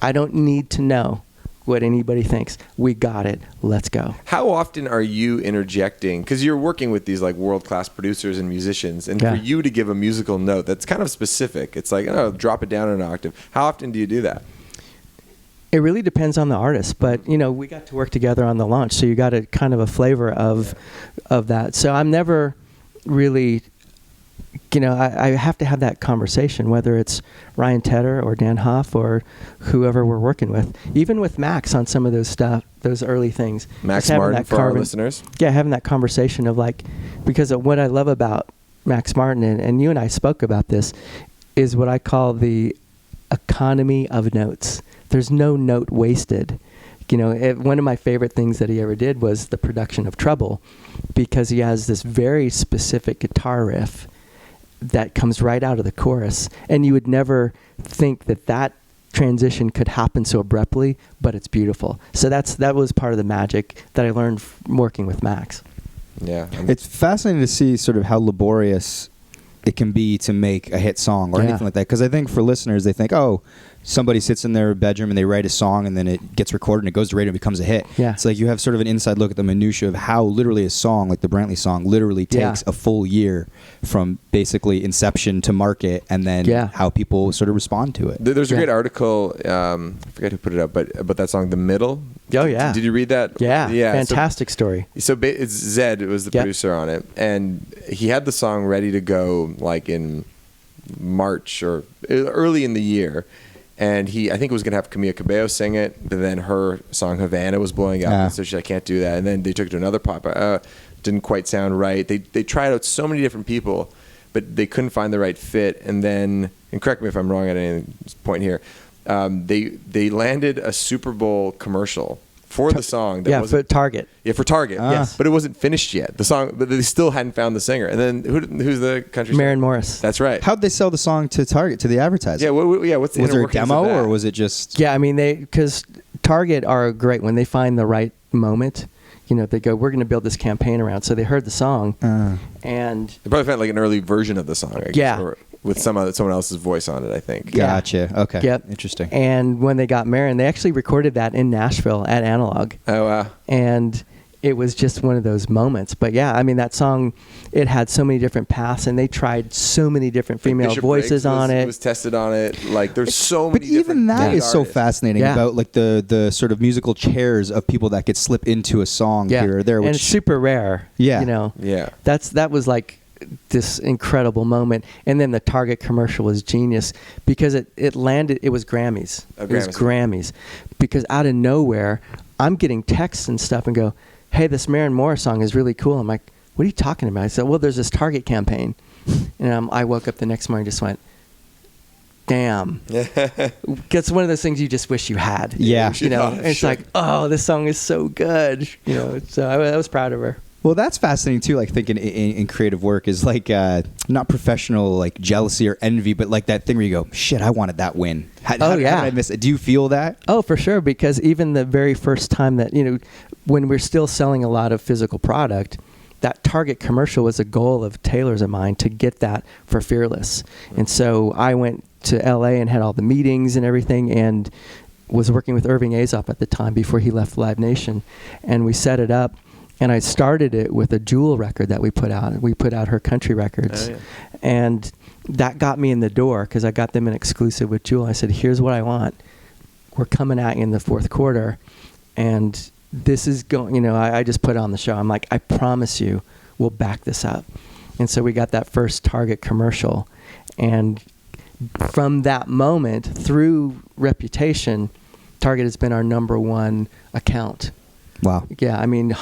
I don't need to know what anybody thinks. We got it. Let's go. How often are you interjecting? Because you're working with these like world-class producers and musicians, and for you to give a musical note that's kind of specific, it's like, drop it down an octave. How often do you do that? It really depends on the artist, but we got to work together on the launch, so you got a kind of a flavor of that. So I'm never really, I have to have that conversation, whether it's Ryan Tedder or Dan Huff or whoever we're working with. Even with Max on some of those early things. Max Martin for our listeners. Yeah, having that conversation of because of what I love about Max Martin, and you and I spoke about this, is what I call the economy of notes. There's no note wasted. One of my favorite things that he ever did was the production of Trouble, because he has this very specific guitar riff that comes right out of the chorus, and you would never think that transition could happen so abruptly, but it's beautiful. So that was part of the magic that I learned working with Max. Yeah. It's fascinating to see sort of how laborious it can be to make a hit song or anything like that, because I think for listeners, they think, somebody sits in their bedroom and they write a song and then it gets recorded and it goes to radio and becomes a hit. Yeah. It's like you have sort of an inside look at the minutia of how literally a song like the Brantley song literally takes a full year from basically inception to market, and then how people sort of respond to it. There's a great article, I forget who put it up, but about that song, The Middle. Oh, yeah. Did you read that? Yeah. Fantastic story. So it's Zed was the producer on it, and he had the song ready to go like in March or early in the year. And I think it was going to have Camila Cabello sing it, but then her song Havana was blowing up, and so she's like, I can't do that. And then they took it to another pop. Didn't quite sound right. They tried out so many different people, but they couldn't find the right fit. And then, and correct me if I'm wrong at any point here, they landed a Super Bowl commercial for the song. For Target. Yeah, for Target. Yes. But it wasn't finished yet. The song, but they still hadn't found the singer. And then who's the country singer? Maren Morris. That's right. How'd they sell the song to Target, to the advertiser? Yeah, what's the was there a demo or was it just? Yeah, I mean, because Target are great when they find the right moment. They go, we're going to build this campaign around. So they heard the song, and they probably found like an early version of the song. I guess, or with someone else's voice on it, I think. Gotcha. Okay. Yep. Interesting. And when they got Maren, they actually recorded that in Nashville at Analog. Oh wow. And it was just one of those moments. But yeah, I mean, that song, it had so many different paths, and they tried so many different female voices on it. Was tested on it. Like there's so many. But even that is so fascinating about like the sort of musical chairs of people that could slip into a song here or there, and it's super rare. Yeah. Yeah. That was like this incredible moment. And then the Target commercial was genius because it landed. It was Grammys. It was Grammys, because out of nowhere, I'm getting texts and stuff and go, hey, this Maren Morris song is really cool. I'm like, what are you talking about? I said, well, there's this Target campaign. And I woke up the next morning and just went, damn. It's one of those things you just wish you had. Yeah. It's like, oh, this song is so good. So I was proud of her. Well, that's fascinating too. Like thinking in creative work is like not professional like jealousy or envy, but like that thing where you go, shit, I wanted that win. How did I miss it? Do you feel that? Oh, for sure. Because even the very first time that, when we're still selling a lot of physical product, that Target commercial was a goal of Taylor's of mine to get that for Fearless. And so I went to LA and had all the meetings and everything, and was working with Irving Azoff at the time before he left Live Nation. And we set it up. And I started it with a Jewel record that we put out. We put out her country records. Oh, yeah. And that got me in the door because I got them an exclusive with Jewel. I said, here's what I want. We're coming at you in the fourth quarter. And this is going, I just put on the show. I'm like, I promise you we'll back this up. And so we got that first Target commercial. And from that moment, through reputation, Target has been our number one account. Wow. Yeah, I mean,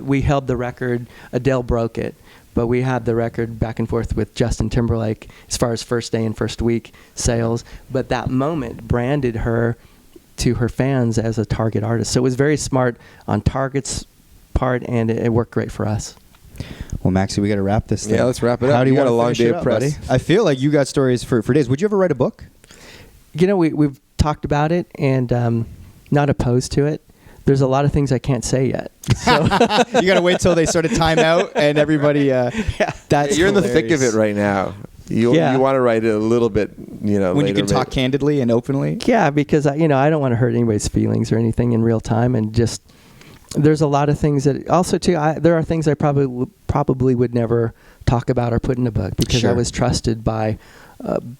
we held the record. Adele broke it. But we had the record back and forth with Justin Timberlake as far as first day and first week sales. But that moment branded her to her fans as a Target artist. So it was very smart on Target's part, and it worked great for us. Well, Maxie, we got to wrap this thing. Yeah, let's wrap it up. How do you got want a long day it of up, press, buddy? I feel like you got stories for days. Would you ever write a book? We've talked about it, and not opposed to it. There's a lot of things I can't say yet. So You got to wait till they sort of time out and everybody. That's You're in the thick of it right now. You want to write it a little bit, when later, you can talk candidly and openly. Yeah, because I don't want to hurt anybody's feelings or anything in real time, and just there's a lot of things that also too. There are things I probably would never talk about or put in a book because Sure. I was trusted by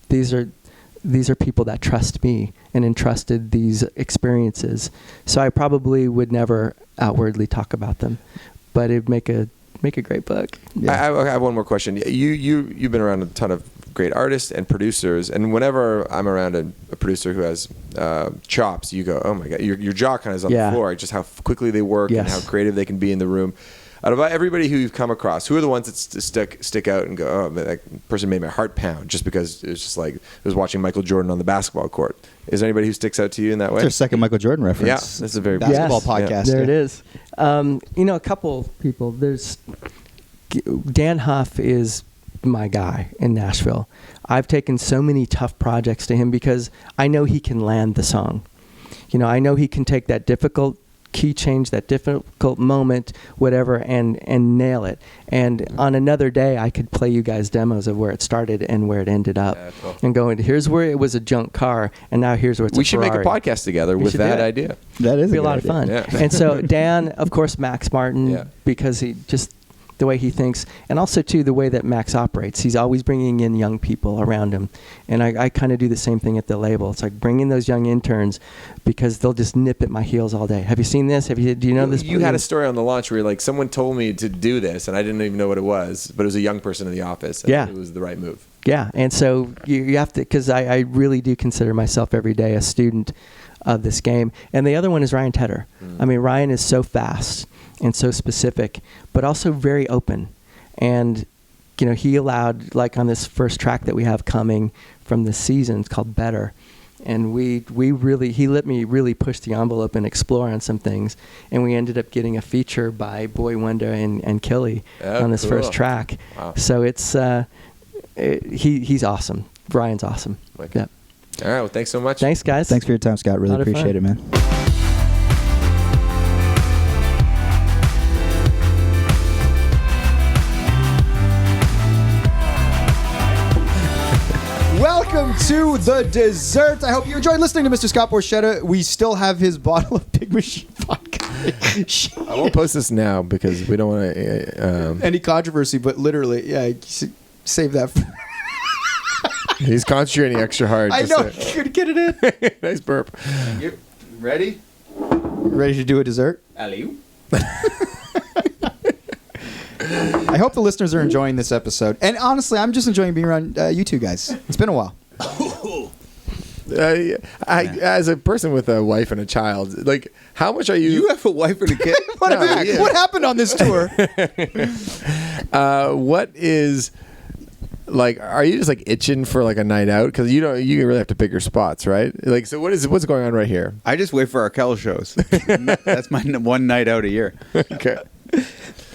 these are people that trust me and entrusted these experiences. So I probably would never outwardly talk about them, but it'd make a great book. I have one more question. You've been around a ton of great artists and producers, and whenever I'm around a producer who has chops, you go, oh my god, your jaw kind of is on the floor. Just how quickly they work and how creative they can be in the room. Out of everybody who you've come across, who are the ones that stick out and go, oh, that person made my heart pound just because it was just like it was watching Michael Jordan on the basketball court? Is there anybody who sticks out to you in that way? It's our second Michael Jordan reference. Yeah, that's a very basketball podcast. There it is. A couple people. There's Dan Huff is my guy in Nashville. I've taken so many tough projects to him because I know he can land the song. I know he can take that difficult key change, that difficult moment, whatever, and nail it. And on another day, I could play you guys demos of where it started and where it ended up, and going, here's where it was a junk car, and now here's where it's we a should Ferrari. make a podcast together with that idea. That is It'd be a lot of fun. Yeah. And so Dan, of course, Max Martin, because he just the way he thinks, and also too the way that Max operates. He's always bringing in young people around him, and I kind of do the same thing at the label. It's like bringing those young interns because they'll just nip at my heels all day. Have you seen this? Do you know this? You had a story on the launch where you're like, someone told me to do this, and I didn't even know what it was, but it was a young person in the office. And it was the right move. Yeah, and so you have to, because I really do consider myself every day a student of this game. And the other one is Ryan Tedder. I mean, Ryan is so fast and so specific, but also very open. And, he allowed, like on this first track that we have coming from this season, it's called Better. And he let me really push the envelope and explore on some things. And we ended up getting a feature by Boy Wonder and Killy on this first track. Wow. So it's, he's awesome. Ryan's awesome. Okay. Yep. All right. Well, thanks so much. Thanks, guys. Thanks for your time, Scott. Really appreciate it, man. Welcome to the dessert. I hope you enjoyed listening to Mr. Scott Borchetta. We still have his bottle of Big Machine vodka. I won't post this now because we don't want to... Any controversy, but literally, save that for... He's concentrating extra hard. I know. You're going to get it in. Nice burp. You ready? Ready to do a dessert? Alley. I hope the listeners are enjoying this episode. And honestly, I'm just enjoying being around you two guys. It's been a while. As a person with a wife and a child, like, how much are you... You have a wife and a kid? What happened on this tour? What is... Like, are you just like itching for like a night out? Because you really have to pick your spots, right? Like, so what's going on right here? I just wait for Arkells shows. That's my one night out a year. Okay.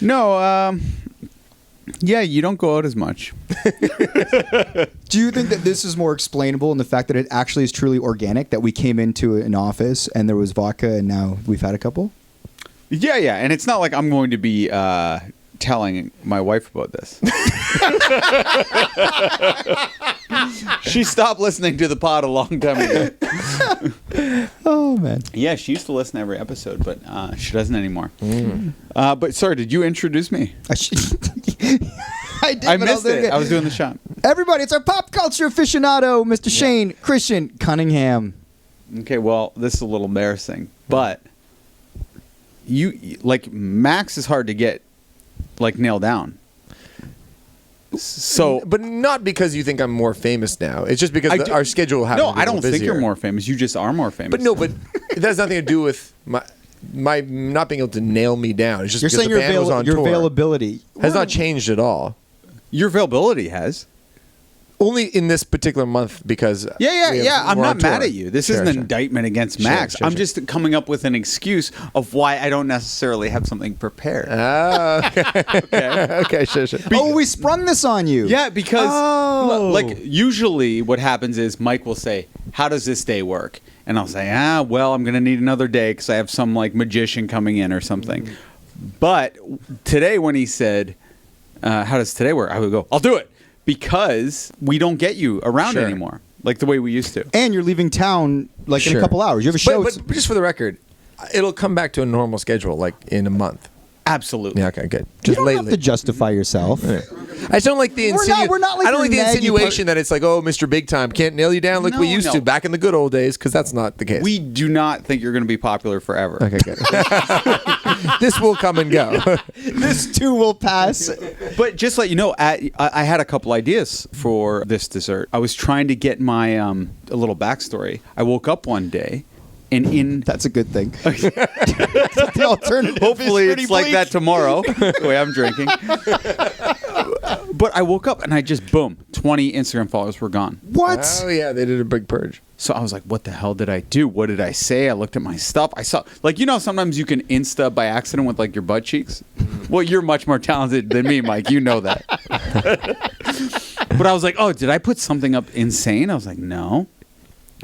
No, you don't go out as much. Do you think that this is more explainable in the fact that it actually is truly organic, that we came into an office and there was vodka and now we've had a couple? Yeah. And it's not like I'm going to be telling my wife about this. She stopped listening to the pod a long time ago. Oh, man. Yeah, she used to listen to every episode, but she doesn't anymore. But sorry, did you introduce me? I did. I missed it. I was doing the shot. Everybody, it's our pop culture aficionado, Mr. Shane Christian Cunningham. Okay, well, this is a little embarrassing, but like Max is hard to get like nailed down. So, but not because you think I'm more famous now. It's just because our schedule happens. No, I don't think you're more famous. You just are more famous. But no, but it has nothing to do with my not being able to nail me down. It's just You're because saying the band was on your tour. availability Has not changed at all. Your availability has. Only in this particular month because Yeah. I'm we're not on tour. mad at you. This Sure, isn't an sure. indictment against Sure, Max. sure, I'm sure. just coming up with an excuse of why I don't necessarily have something prepared. Okay, sure. Oh, we sprung this on you. Yeah, because Oh. like usually what happens is Mike will say, "How does this day work?" And I'll say, well, I'm going to need another day because I have some like magician coming in or something. But today when he said, how does today work? I would go, I'll do it. Because we don't get you around Sure. anymore like the way we used to. And you're leaving town like in Sure. a couple hours. You have a show. But just for the record, it'll come back to a normal schedule like in a month. Absolutely. Yeah, okay, good. you Just don't lately. have to justify yourself. I just don't like the We're not like I don't like the your naggy insinuation that it's like, oh, Mr. Big Time can't nail you down like we No, used no. to back in the good old days, because that's not the case. We do not think you're going to be popular forever. Okay, good. This will come and go. This too will pass. But just let you know, I had a couple ideas for this dessert. I was trying to get my a little backstory. I woke up one day, and in That's a good thing. The alternative. hopefully is it's pretty like bleak. that tomorrow. The way I'm drinking. But I woke up and I just boom, 20 Instagram followers were gone. What? Oh yeah, they did a big purge. So I was like, what the hell did I do? What did I say? I looked at my stuff. I saw, like, you know, sometimes you can Insta by accident with like your butt cheeks. Well, you're much more talented than me, Mike. You know that. But I was like, oh, did I put something up insane? I was like, no.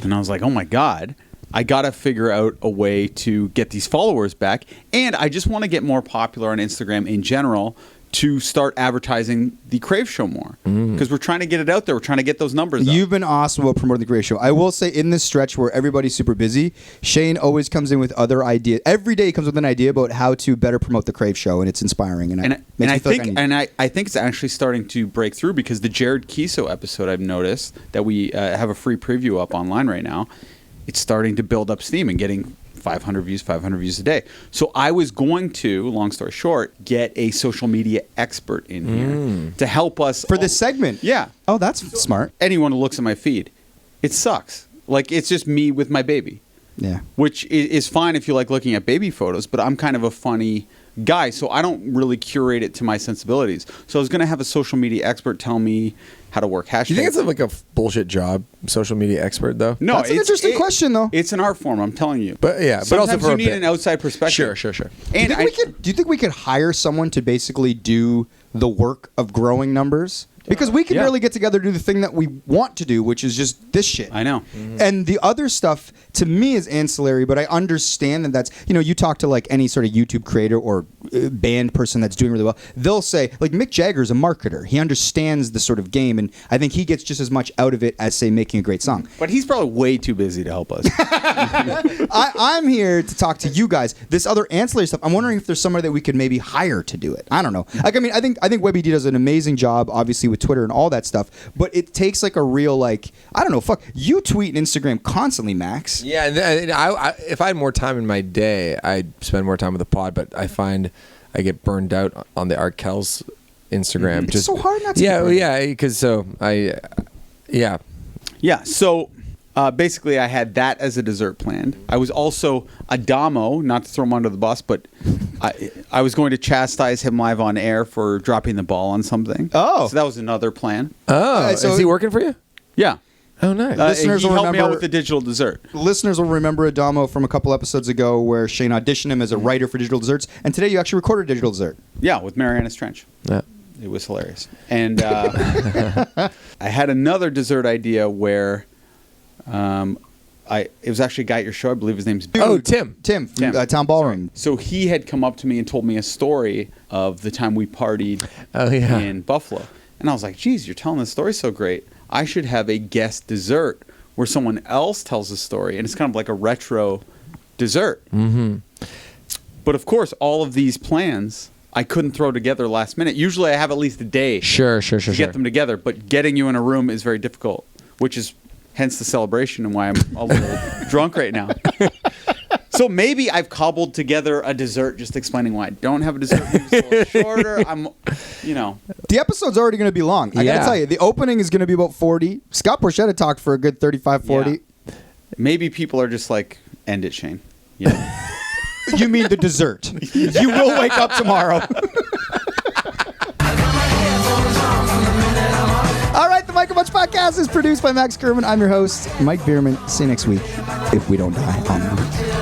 And I was like, oh my God, I got to figure out a way to get these followers back. And I just want to get more popular on Instagram in general to start advertising the Crave Show more. Because we're trying to get it out there. We're trying to get those numbers up. You've been awesome about promoting the Crave Show. I will say, in this stretch where everybody's super busy, Shane always comes in with other ideas. Every day he comes with an idea about how to better promote the Crave Show, and it's inspiring. And I think it's actually starting to break through, because the Jared Kiso episode, I've noticed that we have a free preview up online right now. It's starting to build up steam and getting 500 views a day. So I was going to, long story short, get a social media expert in here to help us for this segment. Yeah. Oh, that's smart. Anyone who looks at my feed, it sucks. Like, it's just me with my baby. Yeah. Which is fine if you like looking at baby photos, but I'm kind of a funny guy, so I don't really curate it to my sensibilities. So I was going to have a social media expert tell me how to work hashtags. Do you think it's like a bullshit job, social media expert, though? No, That's an interesting question, though. It's an art form, I'm telling you. But yeah, but Sometimes also for you a need bit. an outside perspective. Sure. And Do you think we could hire someone to basically do the work of growing numbers? Because we can Yeah. barely get together to do the thing that we want to do, which is just this shit. I know. And the other stuff, to me, is ancillary, but I understand that that's, you talk to like any sort of YouTube creator or band person that's doing really well, they'll say, like, Mick Jagger's a marketer. He understands the sort of game, and I think he gets just as much out of it as, say, making a great song. But he's probably way too busy to help us. I'm here to talk to you guys. This other ancillary stuff, I'm wondering if there's somebody that we could maybe hire to do it. I don't know. Like, I mean, I think WebED does an amazing job, obviously, with Twitter and all that stuff, but it takes like a real, like, I don't know, you tweet and Instagram constantly, Max. Yeah, and if I had more time in my day, I'd spend more time with the pod. But I find I get burned out on the Arkells Instagram. It's so hard not to. Yeah, because yeah. Yeah, so basically I had that as a dessert planned. I was also Adamo, not to throw him under the bus, but I was going to chastise him live on air for dropping the ball on something. Oh. So that was another plan. Oh, so is he working for you? Yeah. Oh, nice. Listeners he will helped me out remember- with the digital dessert. Listeners will remember Adamo from a couple episodes ago where Shane auditioned him as a writer for Digital Desserts, and today you actually recorded Digital Dessert. Yeah, with Mariana's Trench. Yeah. It was hilarious. And I had another dessert idea where it was actually a guy at your show. I believe his name's Oh, Tim. Tim from Tim. Town Ballroom. So he had come up to me and told me a story of the time we partied Oh, yeah. in Buffalo. And I was like, geez, you're telling this story so great. I should have a guest dessert where someone else tells a story. And it's kind of like a retro dessert. Mm-hmm. But of course, all of these plans I couldn't throw together last minute. Usually I have at least a day Sure. to get them together. But getting you in a room is very difficult, which is hence the celebration and why I'm a little drunk right now. So maybe I've cobbled together a dessert just explaining why I don't have a dessert. Maybe it's a little shorter. The episode's already going to be long. I got Yeah. to tell you, the opening is going to be about 40. Scott Borchetta talked for a good 35, 40. Yeah. Maybe people are just like, end it, Shane. Yeah. You mean the dessert. You will wake up tomorrow. All right, the Mike and Bunch podcast is produced by Max Kerman. I'm your host, Mike Bierman. See you next week if we don't die on the